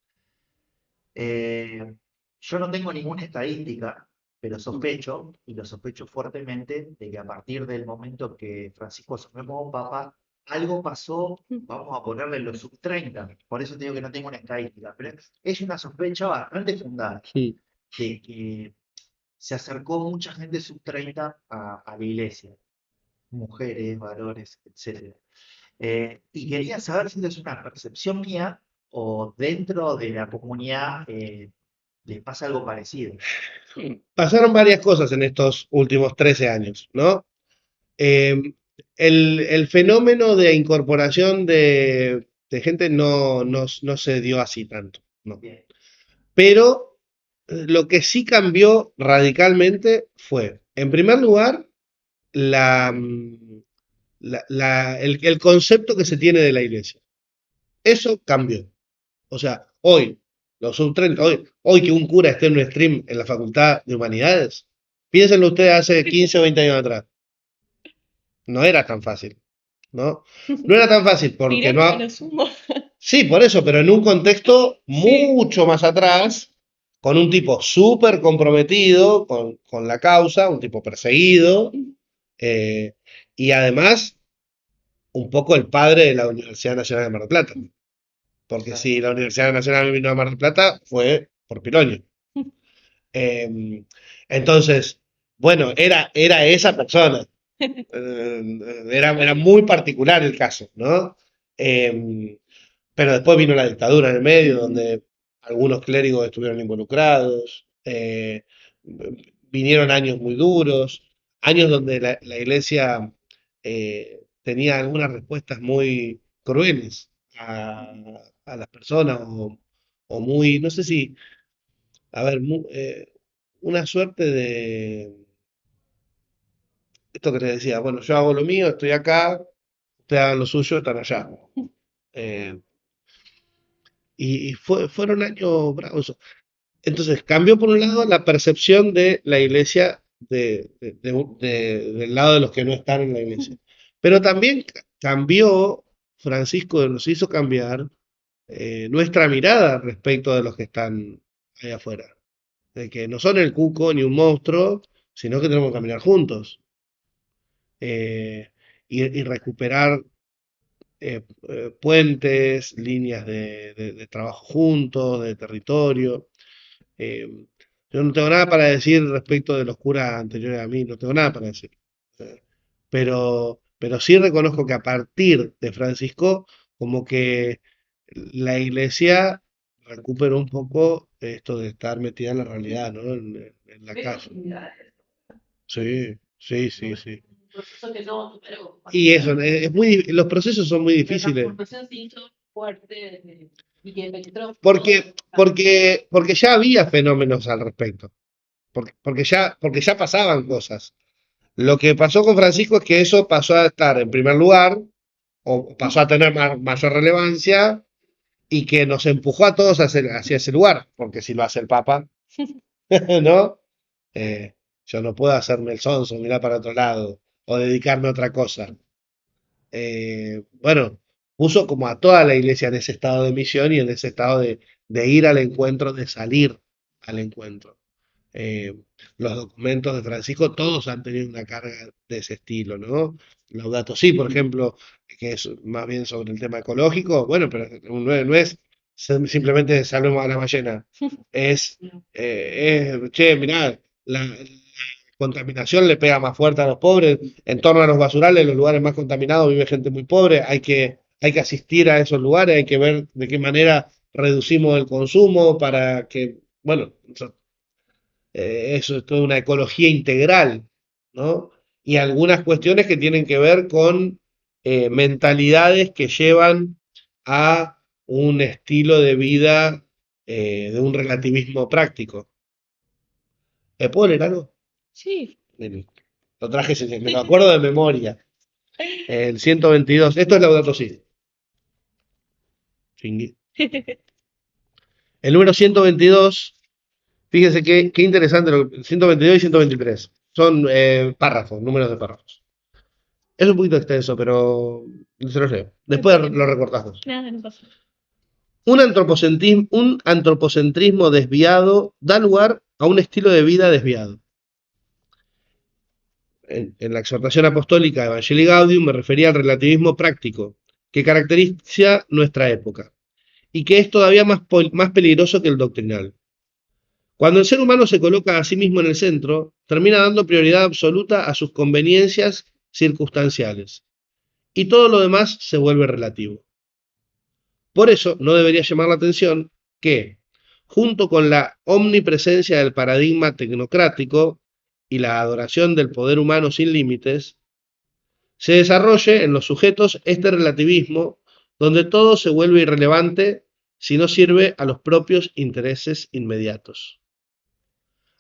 S5: Eh, yo no tengo ninguna estadística, pero sospecho, y lo sospecho fuertemente, de que a partir del momento que Francisco asumió como papa, algo pasó, vamos a ponerle los sub-30, por eso te digo que no tengo una estadística, pero es una sospecha bastante fundada
S2: Sí.
S5: de que se acercó mucha gente sub-30 a la iglesia, mujeres, varones, etc. Y quería saber si es una percepción mía o dentro de la comunidad les pasa algo parecido.
S2: Pasaron varias cosas en estos últimos 13 años, ¿no? Eh, el fenómeno de incorporación de gente no se dio así tanto, ¿no?
S5: Bien,
S2: Pero lo que sí cambió radicalmente fue, en primer lugar, la, el concepto que se tiene de la iglesia. Eso cambió. O sea, hoy, los sub-30, hoy que un cura esté en un stream en la Facultad de Humanidades, piénsenlo ustedes hace 15 o 20 años atrás. No era tan fácil, ¿no? No era tan fácil porque
S3: Mirá
S2: no...
S3: que lo sumo.
S2: Sí, por eso, pero en un contexto
S3: Sí.
S2: mucho más atrás, con un tipo súper comprometido con la causa, un tipo perseguido, eh, y además un poco el padre de la Universidad Nacional de Mar del Plata. Porque
S5: claro.
S2: si la Universidad Nacional vino a Mar del Plata fue por Piloño. Eh, entonces, bueno, era esa persona. Era muy particular el caso, ¿no? Pero después vino la dictadura en el medio, donde algunos clérigos estuvieron involucrados. Vinieron años muy duros, años donde la iglesia tenía algunas respuestas muy crueles a las personas o muy, no sé si, a ver, una suerte de esto que te decía, bueno, yo hago lo mío, estoy acá, ustedes hagan lo suyo, están allá. Eh, fueron años bravos. Entonces, cambió por un lado la percepción de la iglesia del lado de los que no están en la iglesia. Pero también cambió, Francisco nos hizo cambiar nuestra mirada respecto de los que están allá afuera. De que no son el cuco ni un monstruo, sino que tenemos que caminar juntos. Y recuperar puentes, líneas de trabajo juntos, de territorio. Eh, yo no tengo nada para decir respecto de los curas anteriores a mí, no tengo nada para decir. Pero sí reconozco que a partir de Francisco, como que la iglesia recuperó un poco esto de estar metida en la realidad, ¿no? En la
S4: Ve
S2: calle.
S4: posibilidades.
S2: Sí, sí, sí, sí.
S4: Un proceso que no superó.
S2: Y eso, los procesos son muy
S4: La
S2: difíciles.
S4: transformación se hizo fuerte y que penetró
S2: Porque ya había fenómenos al respecto. Porque ya pasaban cosas. Lo que pasó con Francisco es que eso pasó a estar en primer lugar, o pasó a tener mayor relevancia, y que nos empujó a todos hacia ese lugar. Porque si lo hace el Papa, ¿no? Eh, yo no puedo hacerme el sonso, mirar para otro lado, o dedicarme a otra cosa. Bueno, puso como a toda la iglesia en ese estado de misión y en ese estado de ir al encuentro, de salir al encuentro. Eh, los documentos de Francisco, todos han tenido una carga de ese estilo, ¿no? Laudato Si, por ejemplo, que es más bien sobre el tema ecológico, bueno, pero no es simplemente salvemos a la ballena, che, mirá, la contaminación le pega más fuerte a los pobres, en torno a los basurales, en los lugares más contaminados vive gente muy pobre, hay que asistir a esos lugares, hay que ver de qué manera reducimos el consumo para que, bueno, eso es toda una ecología integral, ¿no? Y algunas cuestiones que tienen que ver con mentalidades que llevan a un estilo de vida de un relativismo práctico. ¿Puedo leer algo?
S3: Sí.
S2: Vení. Lo traje, me lo acuerdo de memoria. El 122. Esto es Laudato Si. Chingui. El número 122. Fíjense qué interesante, 122 y 123. Son párrafos, números de párrafos. Es un poquito extenso, pero se los leo. Después lo recortamos.
S3: Nada, no pasa.
S2: Un antropocentrismo desviado da lugar a un estilo de vida desviado. en la exhortación apostólica Evangelii Gaudium me refería al relativismo práctico que caracteriza nuestra época y que es todavía más peligroso que el doctrinal. Cuando el ser humano se coloca a sí mismo en el centro, termina dando prioridad absoluta a sus conveniencias circunstanciales y todo lo demás se vuelve relativo. Por eso no debería llamar la atención que, junto con la omnipresencia del paradigma tecnocrático y la adoración del poder humano sin límites, se desarrolle en los sujetos este relativismo donde todo se vuelve irrelevante si no sirve a los propios intereses inmediatos.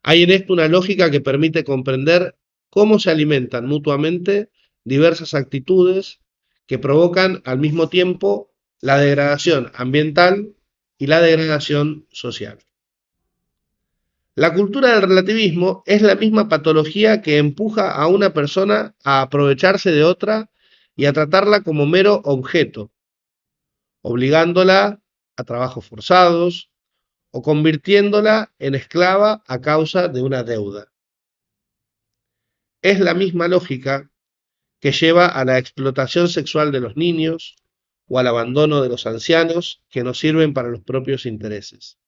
S2: Hay en esto una lógica que permite comprender cómo se alimentan mutuamente diversas actitudes que provocan al mismo tiempo la degradación ambiental y la degradación social. La cultura del relativismo es la misma patología que empuja a una persona a aprovecharse de otra y a tratarla como mero objeto, obligándola a trabajos forzados o convirtiéndola en esclava a causa de una deuda. Es la misma lógica que lleva a la explotación sexual de los niños o al abandono de los ancianos que no sirven para los propios intereses.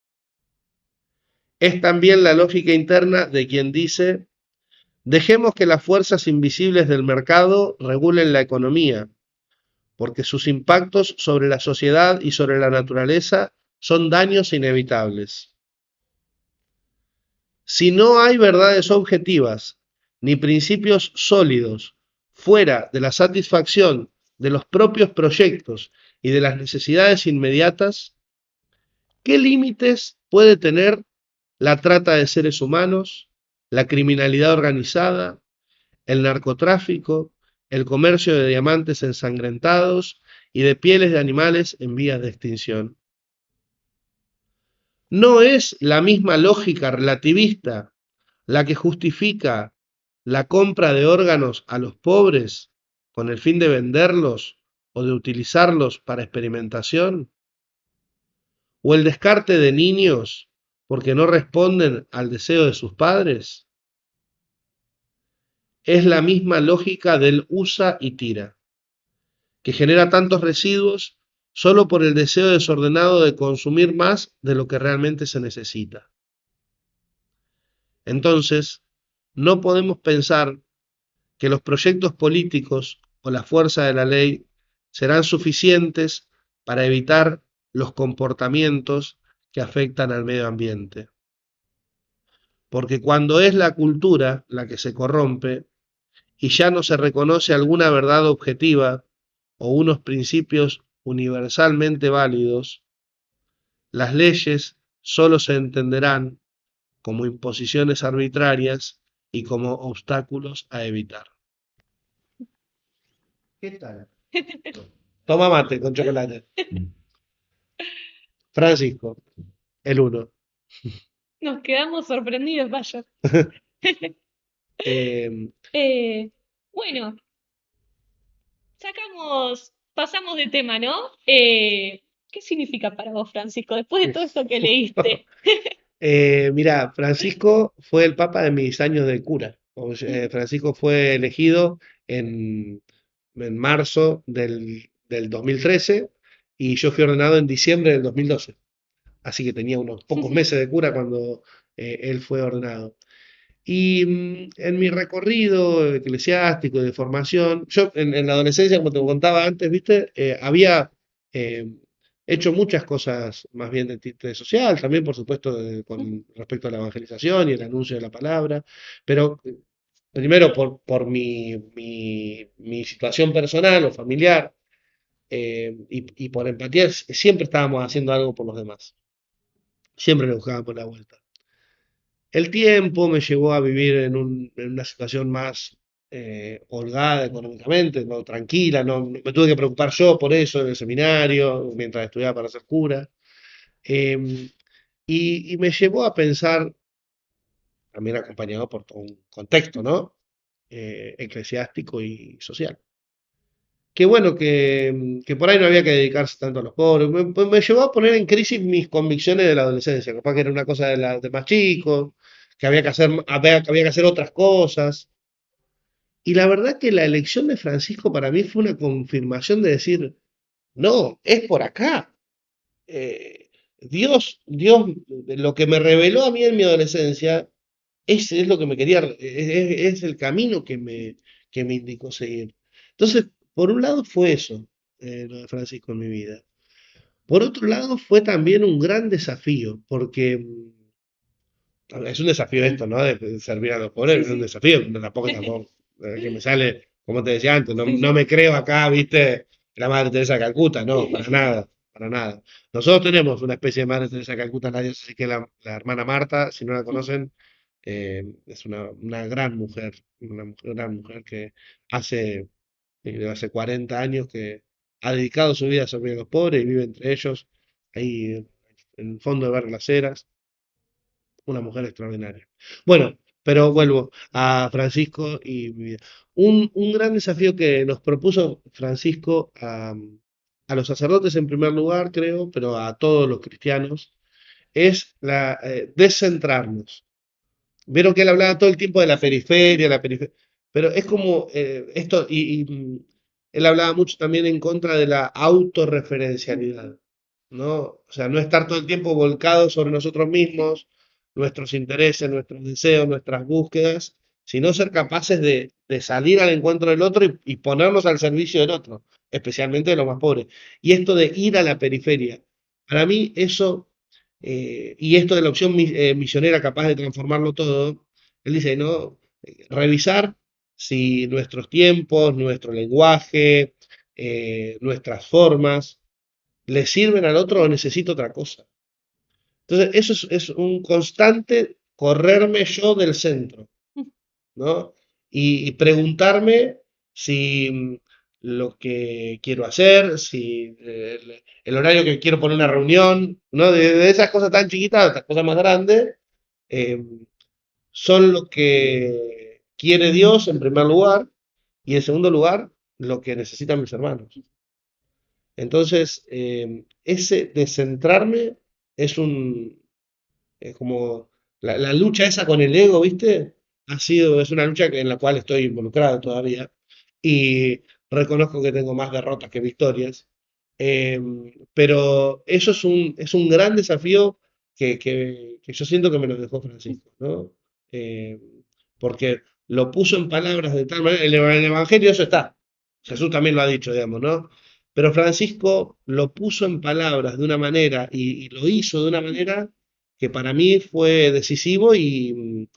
S2: Es también la lógica interna de quien dice: dejemos que las fuerzas invisibles del mercado regulen la economía, porque sus impactos sobre la sociedad y sobre la naturaleza son daños inevitables. Si no hay verdades objetivas ni principios sólidos fuera de la satisfacción de los propios proyectos y de las necesidades inmediatas, ¿qué límites puede tener la trata de seres humanos, la criminalidad organizada, el narcotráfico, el comercio de diamantes ensangrentados y de pieles de animales en vías de extinción? ¿No es la misma lógica relativista la que justifica la compra de órganos a los pobres con el fin de venderlos o de utilizarlos para experimentación? ¿O el descarte de niños porque no responden al deseo de sus padres? Es la misma lógica del usa y tira, que genera tantos residuos solo por el deseo desordenado de consumir más de lo que realmente se necesita. Entonces, no podemos pensar que los proyectos políticos o la fuerza de la ley serán suficientes para evitar los comportamientos que afectan al medio ambiente. Porque cuando es la cultura la que se corrompe y ya no se reconoce alguna verdad objetiva o unos principios universalmente válidos, las leyes solo se entenderán como imposiciones arbitrarias y como obstáculos a evitar. ¿Qué tal? Toma mate con chocolate. Francisco, el uno.
S3: Nos quedamos sorprendidos, vaya. Bueno, pasamos de tema, ¿no? ¿Qué significa para vos, Francisco, después de todo esto que leíste?
S2: Mira, Francisco fue el papa de mis años de cura. Francisco fue elegido en marzo del 2013 y yo fui ordenado en diciembre del 2012. Así que tenía unos pocos meses de cura cuando él fue ordenado. Y en mi recorrido eclesiástico de formación, yo en la adolescencia, como te contaba antes, ¿viste? Había eh, hecho muchas cosas más bien de tinte social, también por supuesto con respecto a la evangelización y el anuncio de la palabra, pero primero por mi situación personal o familiar y por empatía, siempre estábamos haciendo algo por los demás, siempre le buscábamos la vuelta. El tiempo me llevó a vivir en una situación más holgada económicamente, no tranquila, no me tuve que preocupar yo por eso en el seminario, mientras estudiaba para ser cura. Y me llevó a pensar, también acompañado por todo un contexto, ¿no? Eclesiástico y social. Qué bueno que por ahí no había que dedicarse tanto a los pobres. Me llevó a poner en crisis mis convicciones de la adolescencia. Capaz que era una cosa de más chicos, que había que hacer otras cosas. Y la verdad que la elección de Francisco para mí fue una confirmación de decir, no, es por acá. Dios, lo que me reveló a mí en mi adolescencia, es lo que me quería, es el camino que me indicó seguir. Entonces, por un lado fue eso, lo de Francisco en mi vida. Por otro lado, fue también un gran desafío, porque es un desafío esto, ¿no? De servir a los pobres,
S3: Sí,
S2: es un
S3: sí.
S2: desafío, tampoco, que me sale, como te decía antes, no,
S3: Sí,
S2: no
S3: sí.
S2: me creo acá, viste, la Madre Teresa de Calcuta, no, para nada, para nada. Nosotros tenemos una especie de Madre Teresa de Calcuta en la diócesis, que es la hermana Marta, si no la conocen, es una gran mujer que hace, hace 40 años que ha dedicado su vida a servir a los pobres y vive entre ellos, ahí en el fondo de Barrio Las Heras, una mujer extraordinaria. Bueno, pero vuelvo a Francisco y mi vida. Un gran desafío que nos propuso Francisco a los sacerdotes en primer lugar, creo, pero a todos los cristianos, es descentrarnos. Vieron que él hablaba todo el tiempo de la periferia, pero es como esto, él hablaba mucho también en contra de la autorreferencialidad, ¿no? O sea, no estar todo el tiempo volcados sobre nosotros mismos, nuestros intereses, nuestros deseos, nuestras búsquedas, sino ser capaces de salir al encuentro del otro y ponernos al servicio del otro, especialmente de los más pobres. Y esto de ir a la periferia, para mí eso y esto de la opción misionera capaz de transformarlo todo, él dice, ¿no? Revisar si nuestros tiempos, nuestro lenguaje, nuestras formas, le sirven al otro o necesito otra cosa. Entonces, eso es un constante correrme yo del centro, ¿no? Y preguntarme si lo que quiero hacer, si el horario que quiero poner una reunión, ¿no? De esas cosas tan chiquitas hasta cosas más grandes, eh, son lo que quiere Dios en primer lugar y en segundo lugar, lo que necesitan mis hermanos. Entonces, ese descentrarme es es como la lucha esa con el ego, ¿viste? Es una lucha en la cual estoy involucrado todavía y reconozco que tengo más derrotas que victorias. Eh, pero eso es un gran desafío que yo siento que me lo dejó Francisco, ¿no? Eh, porque lo puso en palabras de tal manera, el Evangelio eso está, Jesús también lo ha dicho, digamos, ¿no? Pero Francisco lo puso en palabras de una manera y lo hizo de una manera que para mí fue decisivo y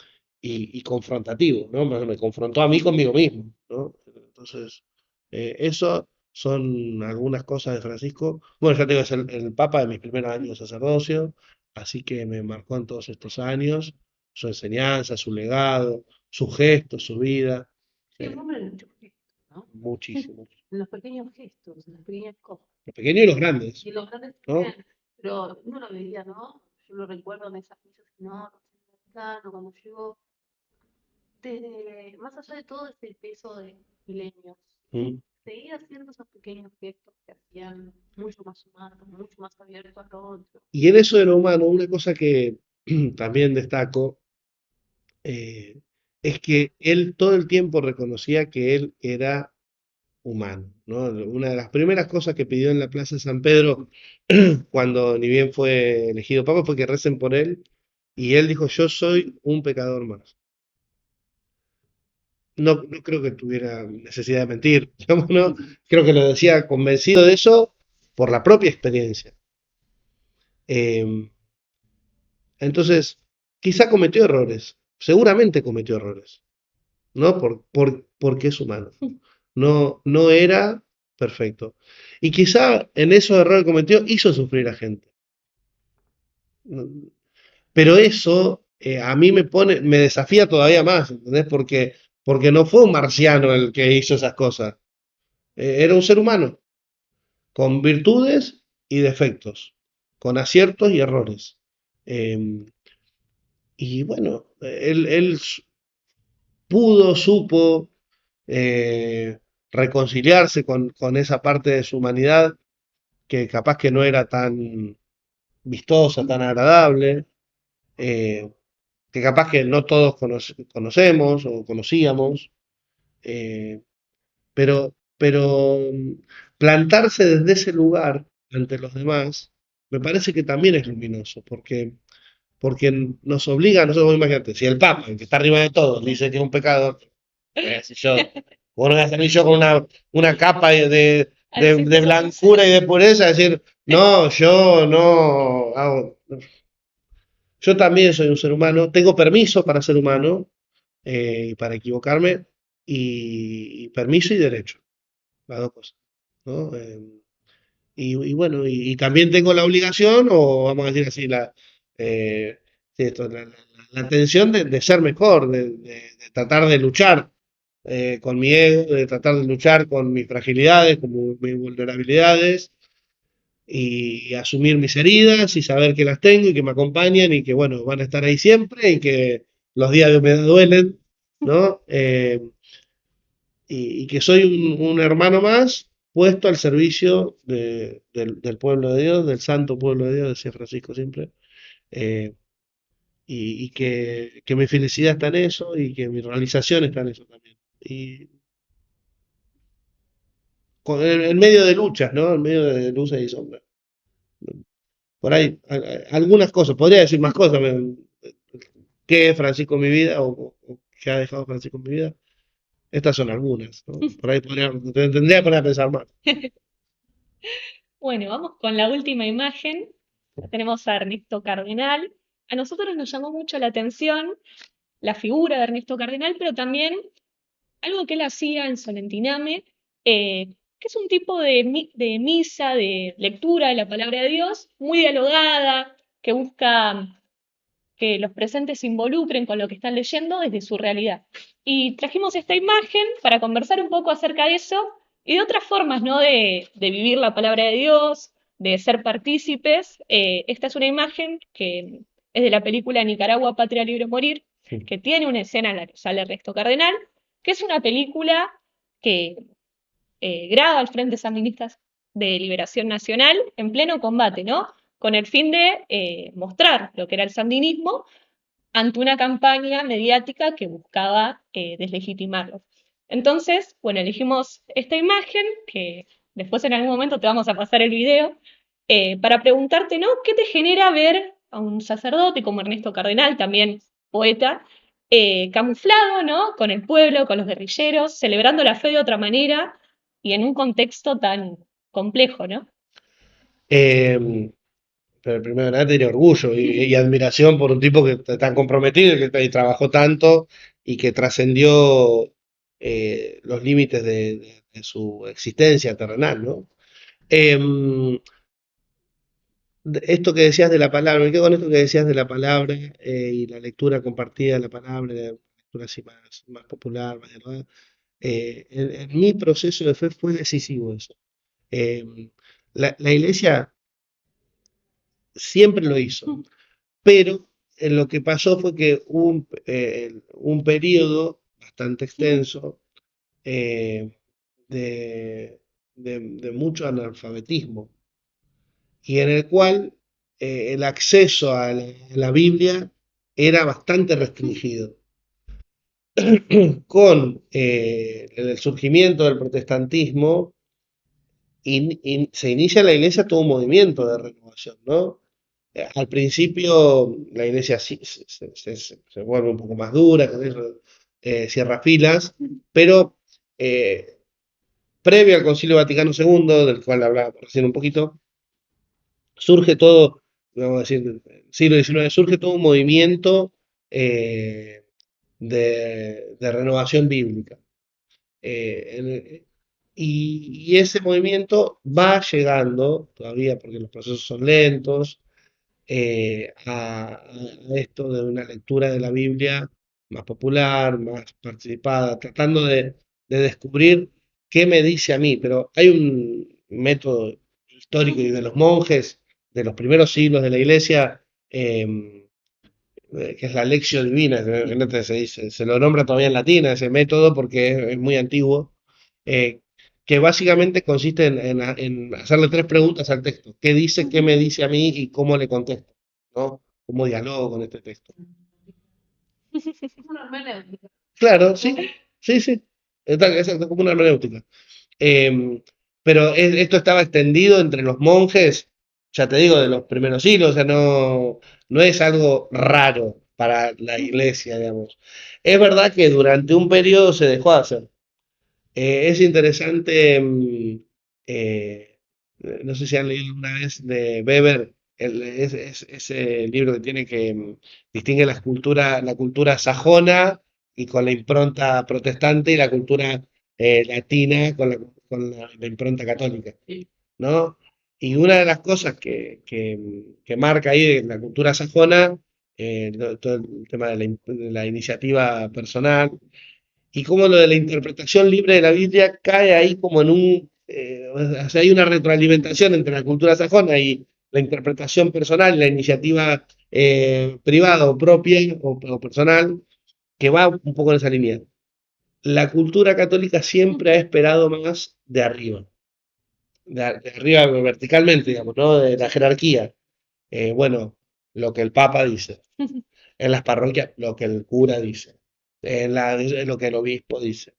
S2: confrontativo, ¿no? Me confrontó a mí conmigo mismo, ¿no? Entonces, eso son algunas cosas de Francisco. Bueno, ya te digo, es el papa de mis primeros años de sacerdocio, así que me marcó en todos estos años su enseñanza, su legado, sus gestos, su vida,
S4: Sí, un hombre de muchos gestos, ¿no?
S2: muchísimo.
S4: En los pequeños gestos, en las pequeñas cosas.
S2: Los pequeños y los grandes,
S4: Y los grandes
S2: ¿no?
S4: también. Pero uno lo veía, ¿no? Yo lo recuerdo en esas misas enormes en el Vaticano, cuando llegó, desde, más allá de todo ese peso de milenios,
S2: Mm.
S4: seguía haciendo esos pequeños gestos que hacían mucho más humanos, mucho más abiertos a lo otro.
S2: Y en eso de lo humano, una cosa que también destaco es que él todo el tiempo reconocía que él era humano, ¿no? Una de las primeras cosas que pidió en la Plaza de San Pedro cuando ni bien fue elegido papa fue que recen por él y él dijo, yo soy un pecador más. No, no creo que tuviera necesidad de mentir, digamos, ¿no? Creo que lo decía convencido de eso por la propia experiencia. Em, entonces, quizá cometió errores, seguramente cometió errores, ¿no? Porque es humano. No era perfecto. Y quizá en esos errores que cometió hizo sufrir a gente. Pero eso a mí me desafía todavía más, ¿entendés? Porque no fue un marciano el que hizo esas cosas. Era un ser humano, con virtudes y defectos, con aciertos y errores. Eh, y bueno, él supo reconciliarse con esa parte de su humanidad que capaz que no era tan vistosa, tan agradable, eh, que capaz que no todos conocemos o conocíamos, Eh, pero plantarse desde ese lugar ante los demás, me parece que también es luminoso, porque nos obliga a nosotros, imagínate, si el Papa, el que está arriba de todo, dice que es un pecado, si yo, ¿cómo no voy a salir yo con una capa de blancura y de pureza? Decir, no, yo no hago. Yo también soy un ser humano, tengo permiso para ser humano y para equivocarme, y permiso y derecho, las dos cosas, ¿no? Y bueno, y también tengo la obligación, o vamos a decir así, eh, sí, la tensión de ser mejor, de tratar de luchar con mi ego, de tratar de luchar con mis fragilidades, con mis vulnerabilidades, y asumir mis heridas y saber que las tengo y que me acompañan y que, bueno, van a estar ahí siempre y que los días de humedad duelen, ¿no? Y que soy un hermano más puesto al servicio del pueblo de Dios, del santo pueblo de Dios, decía Francisco siempre, eh, y que mi felicidad está en eso y que mi realización está en eso también. Y en medio de luchas, ¿no? En medio de luces y sombras. Por ahí, algunas cosas, podría decir más cosas, qué es Francisco en mi vida o qué ha dejado Francisco en mi vida. Estas son algunas, ¿no? Por ahí tendría que poner a pensar más.
S3: Bueno, vamos con la última imagen. Tenemos a Ernesto Cardenal. A nosotros nos llamó mucho la atención la figura de Ernesto Cardenal, pero también algo que él hacía en Solentiname, que es un tipo de misa, de lectura de la palabra de Dios, muy dialogada, que busca que los presentes se involucren con lo que están leyendo desde su realidad. Y trajimos esta imagen para conversar un poco acerca de eso y de otras formas, ¿no? de vivir la palabra de Dios, de ser partícipes. Esta es una imagen que es de la película Nicaragua, Patria Libre o Morir, que tiene una escena en la que sale Ernesto Cardenal, que es una película que graba al Frente Sandinista de Liberación Nacional en pleno combate, ¿no? Con el fin de mostrar lo que era el sandinismo ante una campaña mediática que buscaba deslegitimarlo. Entonces, bueno, elegimos esta imagen, que después en algún momento te vamos a pasar el video, para preguntarte, ¿no? ¿Qué te genera ver a un sacerdote como Ernesto Cardenal, también poeta, camuflado, ¿no? Con el pueblo, con los guerrilleros, celebrando la fe de otra manera y en un contexto tan complejo, ¿no?
S2: Eh, pero primero de nada tenía orgullo y admiración por un tipo que está tan comprometido y que trabajó tanto y que trascendió los límites de su existencia terrenal, ¿no? Em, esto que decías de la palabra, me quedo con esto que decías de la palabra y la lectura compartida de la palabra, la lectura así más popular, más dialogada. En mi proceso de fe fue decisivo eso. Em, la iglesia siempre lo hizo, pero lo que pasó fue que hubo un periodo bastante extenso eh, de mucho analfabetismo y en el cual el acceso a la Biblia era bastante restringido. Con el surgimiento del protestantismo se inicia en la iglesia todo un movimiento de renovación, ¿no? Al principio la iglesia sí se vuelve un poco más dura, con eso, cierra filas, pero previo al Concilio Vaticano II, del cual hablaba recién un poquito, surge todo, vamos a decir, siglo XIX, surge todo un movimiento eh, de renovación bíblica. Y ese movimiento va llegando, todavía porque los procesos son lentos, a esto de una lectura de la Biblia más popular, más participada, tratando de descubrir qué me dice a mí. Pero hay un método histórico y de los monjes de los primeros siglos de la Iglesia, que es la Lectio Divina, se lo nombra todavía en latín ese método porque es muy antiguo, que básicamente consiste en hacerle tres preguntas al texto. ¿Qué dice, qué me dice a mí y cómo le contesto? ¿No? ¿Cómo dialogo con este texto?
S4: Una hermenéutica.
S2: Claro, sí, sí, sí. Exacto, como una hermenéutica. Eh, pero esto estaba extendido entre los monjes, ya te digo, de los primeros siglos, o sea, no es algo raro para la iglesia, digamos. Es verdad que durante un periodo se dejó de hacer. Es interesante, eh, no sé si han leído alguna vez de Weber, ese libro que tiene que distingue la cultura sajona y con la impronta protestante y la cultura latina con la impronta católica, ¿no? Y una de las cosas que marca ahí de la cultura sajona, todo el tema de la iniciativa personal, y cómo lo de la interpretación libre de la Biblia cae ahí como en o sea, hay una retroalimentación entre la cultura sajona y la interpretación personal y la iniciativa privada o propia o personal, que va un poco en esa línea. La cultura católica siempre ha esperado más de arriba, de arriba verticalmente, digamos, ¿no? De la jerarquía. Bueno, lo que el Papa dice, en las parroquias, lo que el cura dice, en lo que el obispo dice.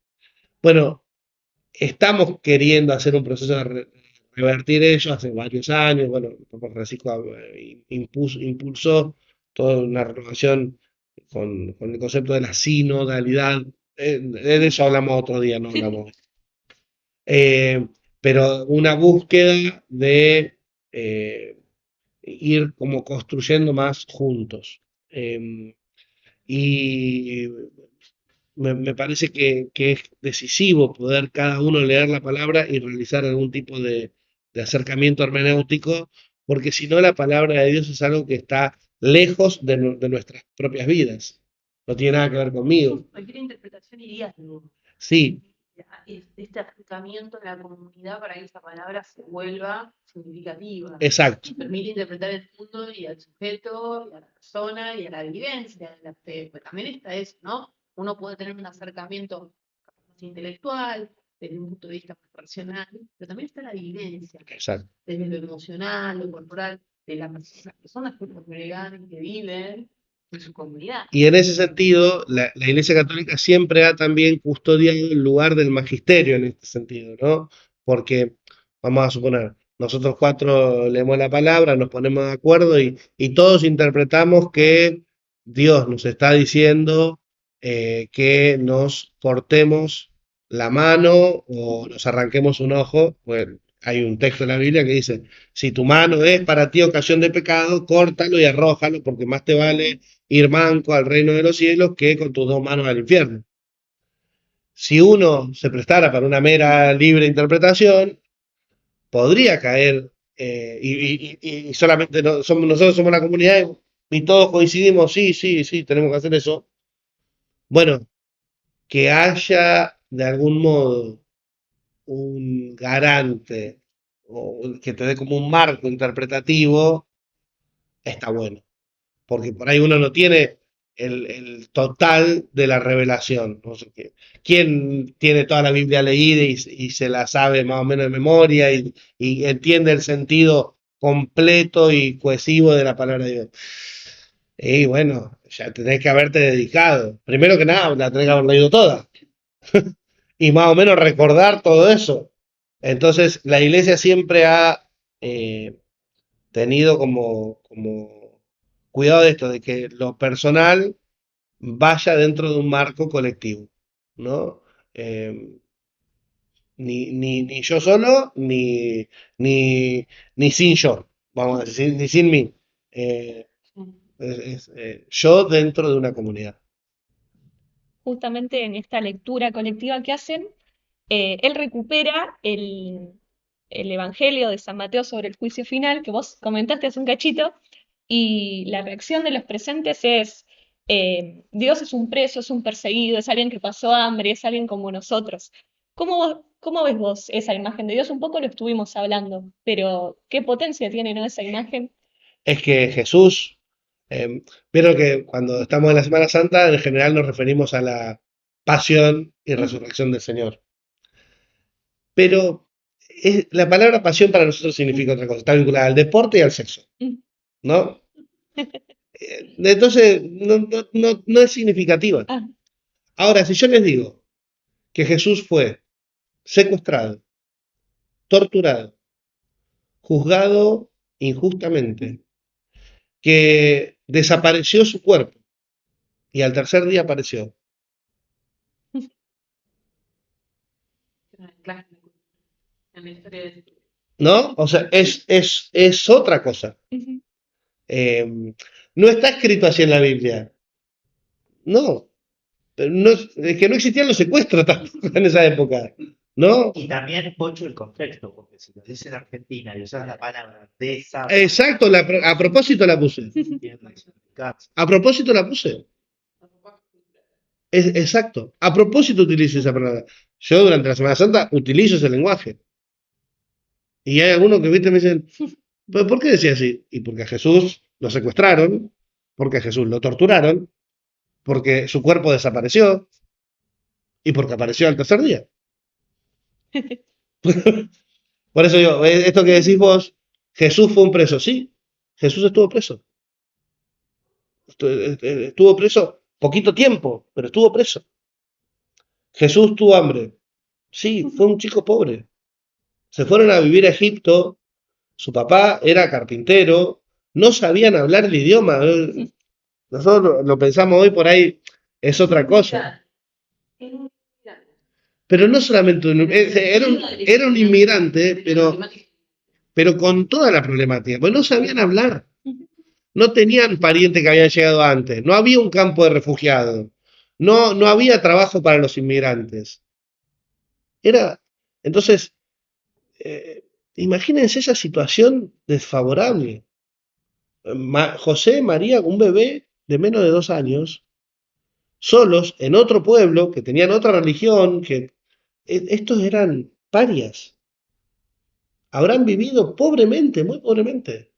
S2: Bueno, estamos queriendo hacer un proceso de revertir ello hace varios años. Bueno, el Papa Francisco impulsó toda una renovación con el concepto de la sinodalidad. De eso hablamos otro día, no hablamos hoy. Pero una búsqueda de ir como construyendo más juntos. Y me parece que es decisivo poder cada uno leer la palabra y realizar algún tipo de acercamiento hermenéutico, porque si no la palabra de Dios es algo que está lejos de nuestras propias vidas. No tiene nada que ver conmigo.
S4: Cualquier interpretación iría algo.
S2: Sí,
S4: Este acercamiento en la comunidad para que esa palabra se vuelva significativa.
S2: exacto.
S4: Permite interpretar el mundo y al sujeto, y a la persona y a la vivencia de la fe. Pues también está eso, ¿no? Uno puede tener un acercamiento más intelectual, desde un punto de vista más racional, pero también está la vivencia,
S2: Exacto.
S4: desde lo emocional, lo corporal, de las personas que congregan, que viven en su comunidad.
S2: Y en ese sentido, la Iglesia Católica siempre ha también custodiado el lugar del magisterio en este sentido, ¿no? Porque, vamos a suponer, nosotros cuatro leemos la palabra, nos ponemos de acuerdo y todos interpretamos que Dios nos está diciendo que nos cortemos la mano o nos arranquemos un ojo. Pues hay un texto en la Biblia que dice, si tu mano es para ti ocasión de pecado, córtalo y arrójalo, porque más te vale ir manco al reino de los cielos que con tus dos manos al infierno. Si uno se prestara para una mera libre interpretación, podría caer, y solamente nosotros somos la comunidad y todos coincidimos, sí, sí, sí, tenemos que hacer eso. Bueno, que haya de algún modo un garante o que te dé como un marco interpretativo, está bueno. Porque por ahí uno no tiene el total de la revelación. No sé quién tiene toda la Biblia leída y se la sabe más o menos de memoria y entiende el sentido completo y cohesivo de la palabra de Dios. Y bueno, ya tenés que haberte dedicado. Primero que nada, la tenés que haber leído toda. Y más o menos recordar todo eso. Entonces, la iglesia siempre ha tenido como cuidado de esto, de que lo personal vaya dentro de un marco colectivo, ¿no? Eh, ni yo solo, ni sin yo, vamos a decir, ni sin mí. Eh, yo dentro de una comunidad.
S3: Justamente en esta lectura colectiva que hacen, él recupera el Evangelio de San Mateo sobre el juicio final, que vos comentaste hace un cachito, y la reacción de los presentes es, Dios es un preso, es un perseguido, es alguien que pasó hambre, es alguien como nosotros. ¿Cómo ves vos esa imagen de Dios? Un poco lo estuvimos hablando, pero ¿qué potencia tiene, no, esa imagen?
S2: Es que Jesús, vieron que cuando estamos en la Semana Santa, en general nos referimos a la pasión y resurrección del Señor. Pero la palabra pasión para nosotros significa otra cosa, está vinculada al deporte y al sexo, ¿no? Entonces, no es significativa.
S3: Ah,
S2: Ahora, si yo les digo que Jesús fue secuestrado, torturado, juzgado injustamente, que desapareció su cuerpo y al tercer día apareció.
S4: Claro, en la historia de
S2: ¿No? O sea, es otra cosa.
S3: Ujú.
S2: No está escrito así en la Biblia. No, pero no, es que no existían los secuestros tampoco en esa época. ¿No?
S5: Y también, Pocho, el contexto, porque si lo dices en Argentina y usas la palabra
S2: Exacto, a propósito la puse. A propósito la puse. Exacto. A propósito utilizo esa palabra. Yo durante la Semana Santa utilizo ese lenguaje. Y hay algunos que, viste, me dicen, ¿pero por qué decía así? Y porque a Jesús lo secuestraron, porque a Jesús lo torturaron, porque su cuerpo desapareció y porque apareció al tercer día. Por eso yo, esto que decís vos, Jesús fue un preso, sí, Jesús estuvo preso. Estuvo preso poquito tiempo, pero estuvo preso. Jesús tuvo hambre, sí, fue un chico pobre. Se fueron a vivir a Egipto, su papá era carpintero, no sabían hablar el idioma. Nosotros lo pensamos hoy por ahí, es otra cosa. Pero no solamente era un inmigrante, pero con toda la problemática, pues no sabían hablar, no tenían parientes que habían llegado antes, no había un campo de refugiados, no había trabajo para los inmigrantes. Era, entonces, imagínense esa situación desfavorable. José, María, un bebé de menos de 2 años, solos en otro pueblo, que tenían otra religión, que estos eran parias. Habrán vivido pobremente, muy pobremente.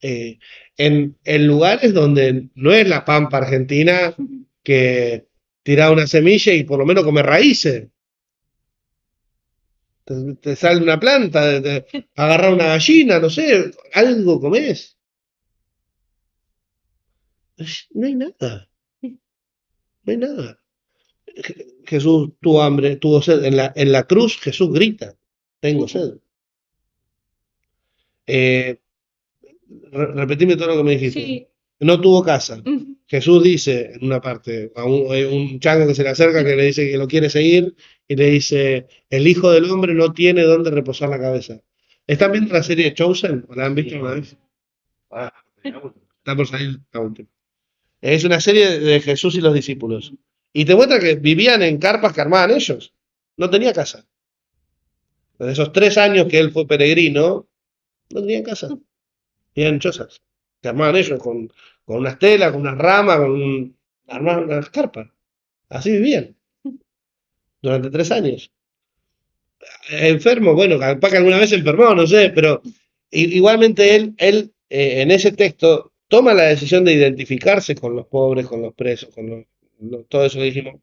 S2: En lugares donde no es la pampa argentina que tira una semilla y por lo menos come raíces. Te sale una planta, agarrar una gallina, no sé, algo comés. No hay nada, no hay nada. Jesús tuvo hambre, tuvo sed. En la cruz Jesús grita, tengo sed. Repetime todo lo que me dijiste.
S3: Sí.
S2: No tuvo casa.
S3: Ujú.
S2: Jesús dice en una parte a un chango que se le acerca que le dice que lo quiere seguir y le dice, el Hijo del Hombre no tiene dónde reposar la cabeza. ¿Están viendo la serie Chosen? ¿O la han visto alguna vez? Está por salir la última. Es una serie de Jesús y los discípulos. Y te muestra que vivían en carpas que armaban ellos. No tenía casa. Desde esos 3 años que él fue peregrino, no tenían casa. Tenían chozas. Que armaban ellos con unas telas, con unas ramas, armaban unas carpas. Así vivían. Durante 3 años. Enfermo, bueno, capaz que alguna vez se enfermó, no sé, pero igualmente él en ese texto toma la decisión de identificarse con los pobres, con los presos, todo eso que dijimos,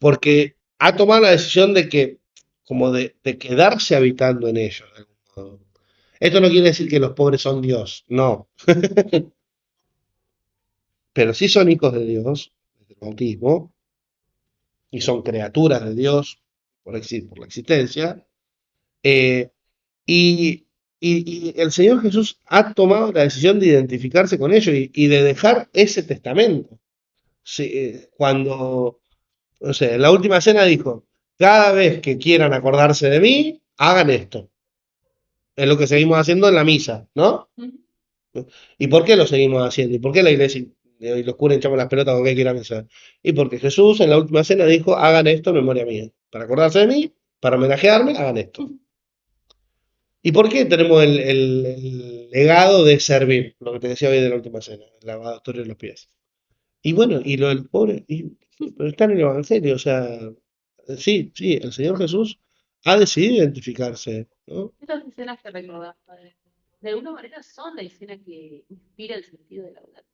S2: porque ha tomado la decisión de que, como de quedarse habitando en ellos, de algún modo. Esto no quiere decir que los pobres son Dios, no, pero sí son hijos de Dios, desde el bautismo, y son criaturas de Dios por la existencia, eh, y, y el Señor Jesús ha tomado la decisión de identificarse con ellos y de dejar ese testamento. Sí, cuando, no sé, en la última cena dijo, cada vez que quieran acordarse de mí, hagan esto. Es lo que seguimos haciendo en la misa, ¿no? ¿Y por qué lo seguimos haciendo? ¿Y por qué la iglesia y los curas echamos las pelotas con que hay que ir a misa? Y porque Jesús en la última cena dijo, hagan esto en memoria mía. Para acordarse de mí, para homenajearme, hagan esto. ¿Y por qué tenemos el legado de servir? Lo que te decía hoy de la última cena, el lavatorio de los pies. Y bueno, y lo del pobre, pero está en el Evangelio, o sea, sí, sí, el Señor Jesús ha decidido identificarse, ¿no?
S4: Estas escenas que recordás, padre, de alguna manera son la escena que inspira el sentido de la verdad.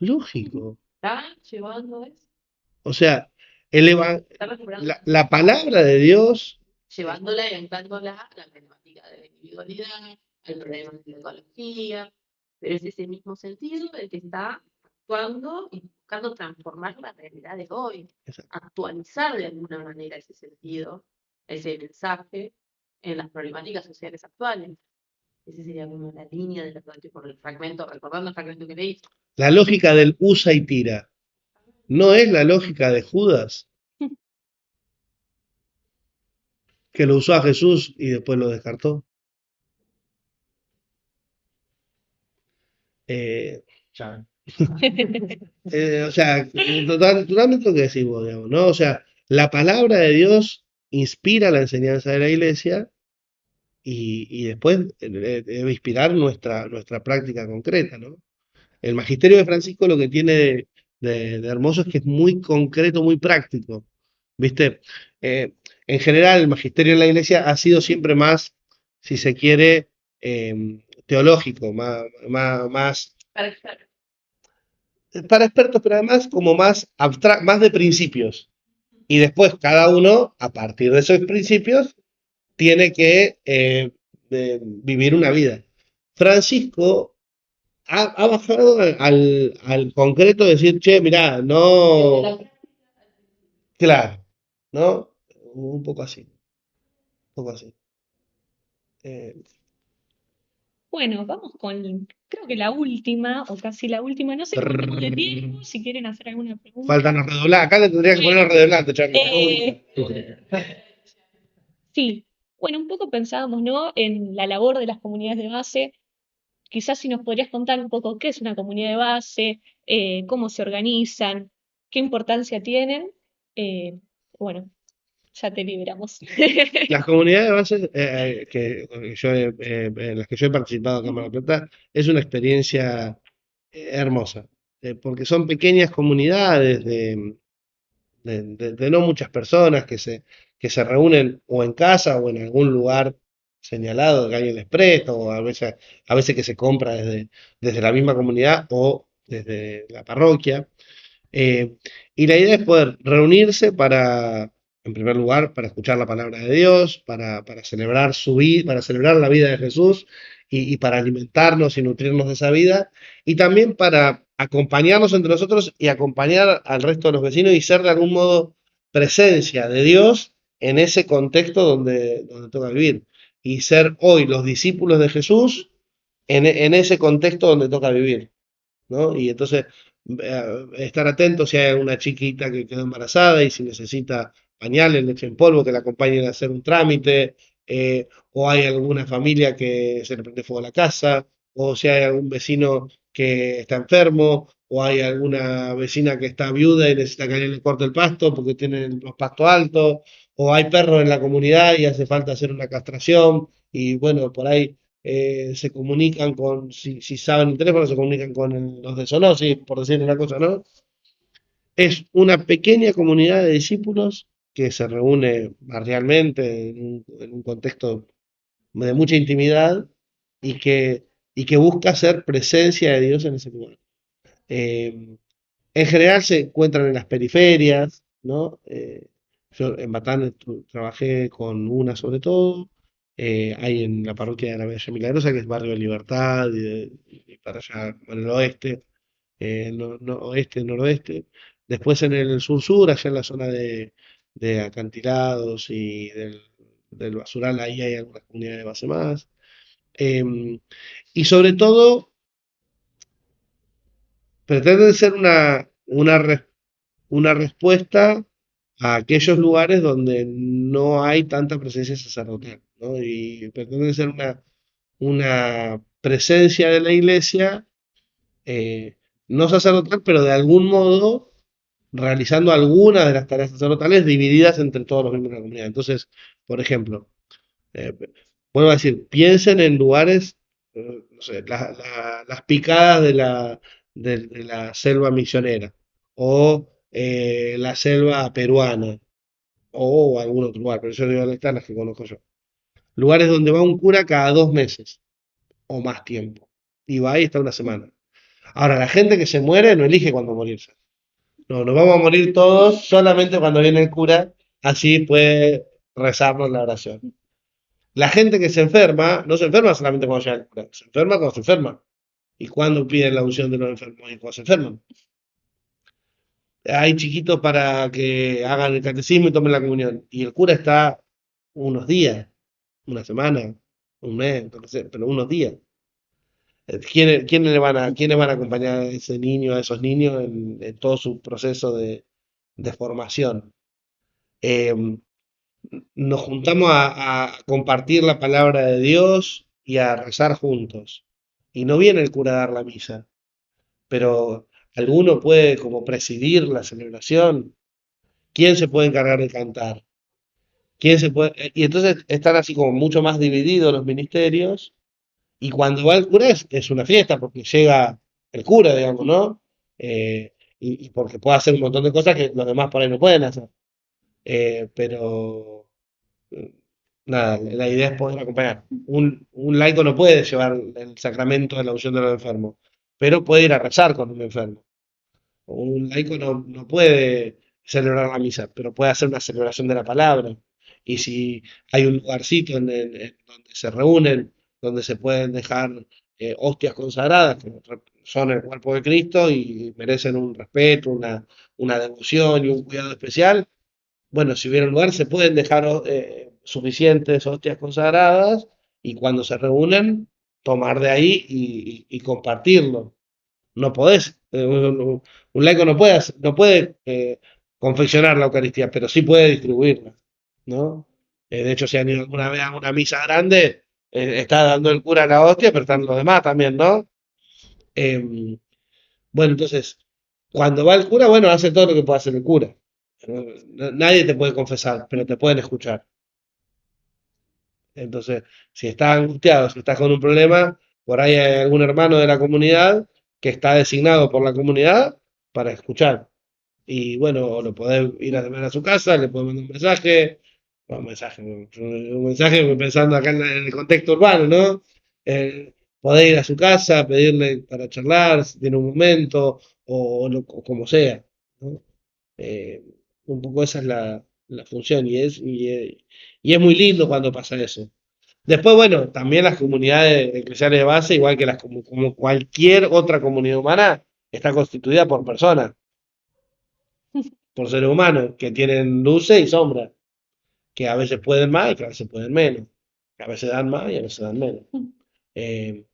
S2: Lógico.
S4: ¿Está llevando eso?
S2: O sea,
S4: Está recuperando,
S2: la palabra de Dios,
S4: llevándola y anclándola a la problemática de la individualidad, al problema de la ecología, pero es ese mismo sentido el que está actuando y buscando transformar la realidad de hoy,
S2: Exacto.
S4: actualizar de alguna manera ese sentido, ese mensaje en las problemáticas sociales actuales. Esa sería como la línea del actuante por el fragmento, recordando el fragmento que leí.
S2: La lógica del usa y tira. ¿No es la lógica de Judas? Que lo usó a Jesús y después lo descartó. Eh,
S5: Ya.
S2: o sea, totalmente lo que decís vos, digamos, ¿no? O sea, la palabra de Dios inspira la enseñanza de la iglesia y después debe inspirar nuestra práctica concreta, ¿no? El magisterio de Francisco lo que tiene de hermoso es que es muy concreto, muy práctico, ¿viste? En general, el magisterio en la iglesia ha sido siempre más, si se quiere, teológico, más para expertos, pero además como más abstracto, más de principios. Y después cada uno, a partir de esos principios, tiene que vivir una vida. Francisco ha bajado al concreto de decir, che, mirá, no, claro, ¿no? Un poco así, un poco así. Eh,
S3: Bueno, vamos con, creo que la última, o casi la última. No sé cómo estamos de tiempo, si quieren hacer alguna pregunta.
S2: faltan los redoblantes, acá le tendría que poner los redoblantes, Charlie.
S3: Sí, bueno, un poco pensábamos, ¿no? En la labor de las comunidades de base. Quizás si nos podrías contar un poco qué es una comunidad de base, cómo se organizan, qué importancia tienen. Bueno, ya te liberamos.
S2: Las comunidades de base en las que yo he participado acá en Mar del Plata es una experiencia hermosa, porque son pequeñas comunidades de no muchas personas que se reúnen o en casa o en algún lugar señalado que alguien les presta, o a veces que se compra desde la misma comunidad o desde la parroquia. Eh, y la idea es poder reunirse en primer lugar, para escuchar la palabra de Dios, para celebrar su vida, para celebrar la vida de Jesús y para alimentarnos y nutrirnos de esa vida, y también para acompañarnos entre nosotros y acompañar al resto de los vecinos y ser de algún modo presencia de Dios en ese contexto donde toca vivir. Y ser hoy los discípulos de Jesús en ese contexto donde toca vivir, ¿no? Y entonces estar atento si hay una chiquita que quedó embarazada y si necesita pañales, leche en polvo, que la acompañen a hacer un trámite, o hay alguna familia que se le prende fuego a la casa, o si hay algún vecino que está enfermo, o hay alguna vecina que está viuda y necesita que alguien le corte el pasto porque tienen los pastos altos, o hay perros en la comunidad y hace falta hacer una castración, y bueno, por ahí se comunican si saben el teléfono, se comunican con los de zoonosis, por decir una cosa, ¿no? Es una pequeña comunidad de discípulos que se reúne barrialmente en un contexto de mucha intimidad y que busca ser presencia de Dios en ese lugar. En general se encuentran en las periferias, ¿no? Yo en Batán trabajé con una sobre todo. Hay en la parroquia de la Bella Milagrosa, que es Barrio de Libertad, y para allá, en el oeste, oeste, noroeste. Después en el sur-sur, allá en la zona de acantilados y del basural, ahí hay algunas comunidades de base más. Y sobre todo, pretenden ser una respuesta a aquellos lugares donde no hay tanta presencia sacerdotal, ¿no? Y pretenden ser una presencia de la iglesia, no sacerdotal, pero de algún modo realizando algunas de las tareas sacerdotales divididas entre todos los miembros de la comunidad. Entonces, por ejemplo, eh, vuelvo a decir, piensen en lugares, no sé, las picadas de la selva misionera, o la selva peruana, o algún otro lugar, pero yo digo dónde están las que conozco yo. Lugares donde va un cura cada 2 meses o más tiempo, y va y está una semana. Ahora, la gente que se muere no elige cuándo morirse. No, nos vamos a morir todos solamente cuando viene el cura, así puede rezarnos la oración. La gente que se enferma, no se enferma solamente cuando llega el cura, se enferma cuando se enferma. ¿Y cuándo piden la unción de los enfermos? Y cuando se enferman. Hay chiquitos para que hagan el catecismo y tomen la comunión. Y el cura está unos días, una semana, un mes, no sé, pero unos días. ¿Quiénes van a acompañar a ese niño, a esos niños en todo su proceso de formación? Eh, Nos juntamos a compartir la palabra de Dios y a rezar juntos. Y no viene el cura a dar la misa, pero alguno puede como presidir la celebración. ¿Quién se puede encargar de cantar? ¿Quién se puede? Y entonces están así como mucho más divididos los ministerios. Y cuando va el cura es una fiesta, porque llega el cura, digamos, ¿no? Y porque puede hacer un montón de cosas que los demás por ahí no pueden hacer. Pero nada, la idea es poder acompañar. Un laico no puede llevar el sacramento de la unción de los enfermos, pero puede ir a rezar con un enfermo. Un laico no puede celebrar la misa, pero puede hacer una celebración de la palabra. Y si hay un lugarcito en donde se reúnen, donde se pueden dejar hostias consagradas, que son el cuerpo de Cristo y merecen un respeto, una devoción y un cuidado especial, bueno, si hubiera un lugar, se pueden dejar suficientes hostias consagradas y cuando se reúnen, tomar de ahí y compartirlo. No podés, un laico no puede confeccionar la Eucaristía, pero sí puede distribuirla, ¿no? De hecho, si han ido alguna vez a una misa grande, está dando el cura la hostia, pero están los demás también, ¿no? Em, bueno, entonces, cuando va el cura, bueno, hace todo lo que puede hacer el cura. Nadie te puede confesar, pero te pueden escuchar. Entonces, si estás angustiado, si estás con un problema, por ahí hay algún hermano de la comunidad que está designado por la comunidad para escuchar. Y bueno, o lo podés ir a ver a su casa, le podés mandar un mensaje, un mensaje pensando acá en el contexto urbano, ¿no? Podés ir a su casa, pedirle para charlar, si tiene un momento, o como sea, ¿no? Eh, un poco esa es la función y es muy lindo cuando pasa eso. Después, bueno, también las comunidades eclesiales de base, igual que como cualquier otra comunidad humana, está constituida por personas, por seres humanos, que tienen luces y sombras, que a veces pueden más y que a veces pueden menos, que a veces dan más y a veces dan menos. Eh,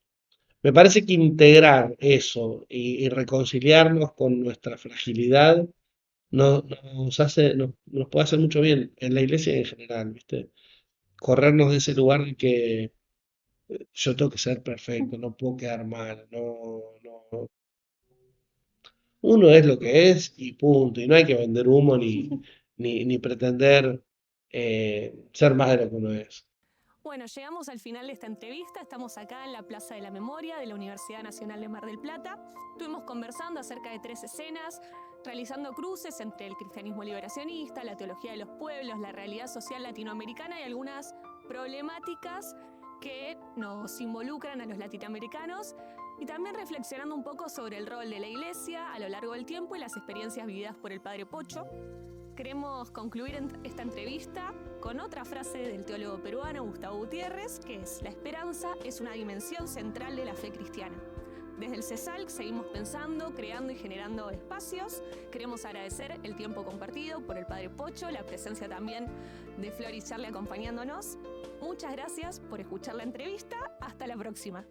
S2: Me parece que integrar eso y reconciliarnos con nuestra fragilidad nos puede hacer mucho bien en la iglesia en general, ¿viste? Corrernos de ese lugar en que yo tengo que ser perfecto, no puedo quedar mal, no. Uno es lo que es y punto. Y no hay que vender humo ni pretender ser más de lo que uno es.
S1: Bueno, llegamos al final de esta entrevista. Estamos acá en la Plaza de la Memoria de la Universidad Nacional de Mar del Plata. Estuvimos conversando acerca de 3 escenas, realizando cruces entre el cristianismo liberacionista, la teología de los pueblos, la realidad social latinoamericana y algunas problemáticas que nos involucran a los latinoamericanos, y también reflexionando un poco sobre el rol de la Iglesia a lo largo del tiempo y las experiencias vividas por el Padre Pocho. Queremos concluir esta entrevista con otra frase del teólogo peruano Gustavo Gutiérrez, que es: la esperanza es una dimensión central de la fe cristiana. Desde el CESALC seguimos pensando, creando y generando espacios. Queremos agradecer el tiempo compartido por el Padre Pocho, la presencia también de Flor y Charlie acompañándonos. Muchas gracias por escuchar la entrevista. Hasta la próxima.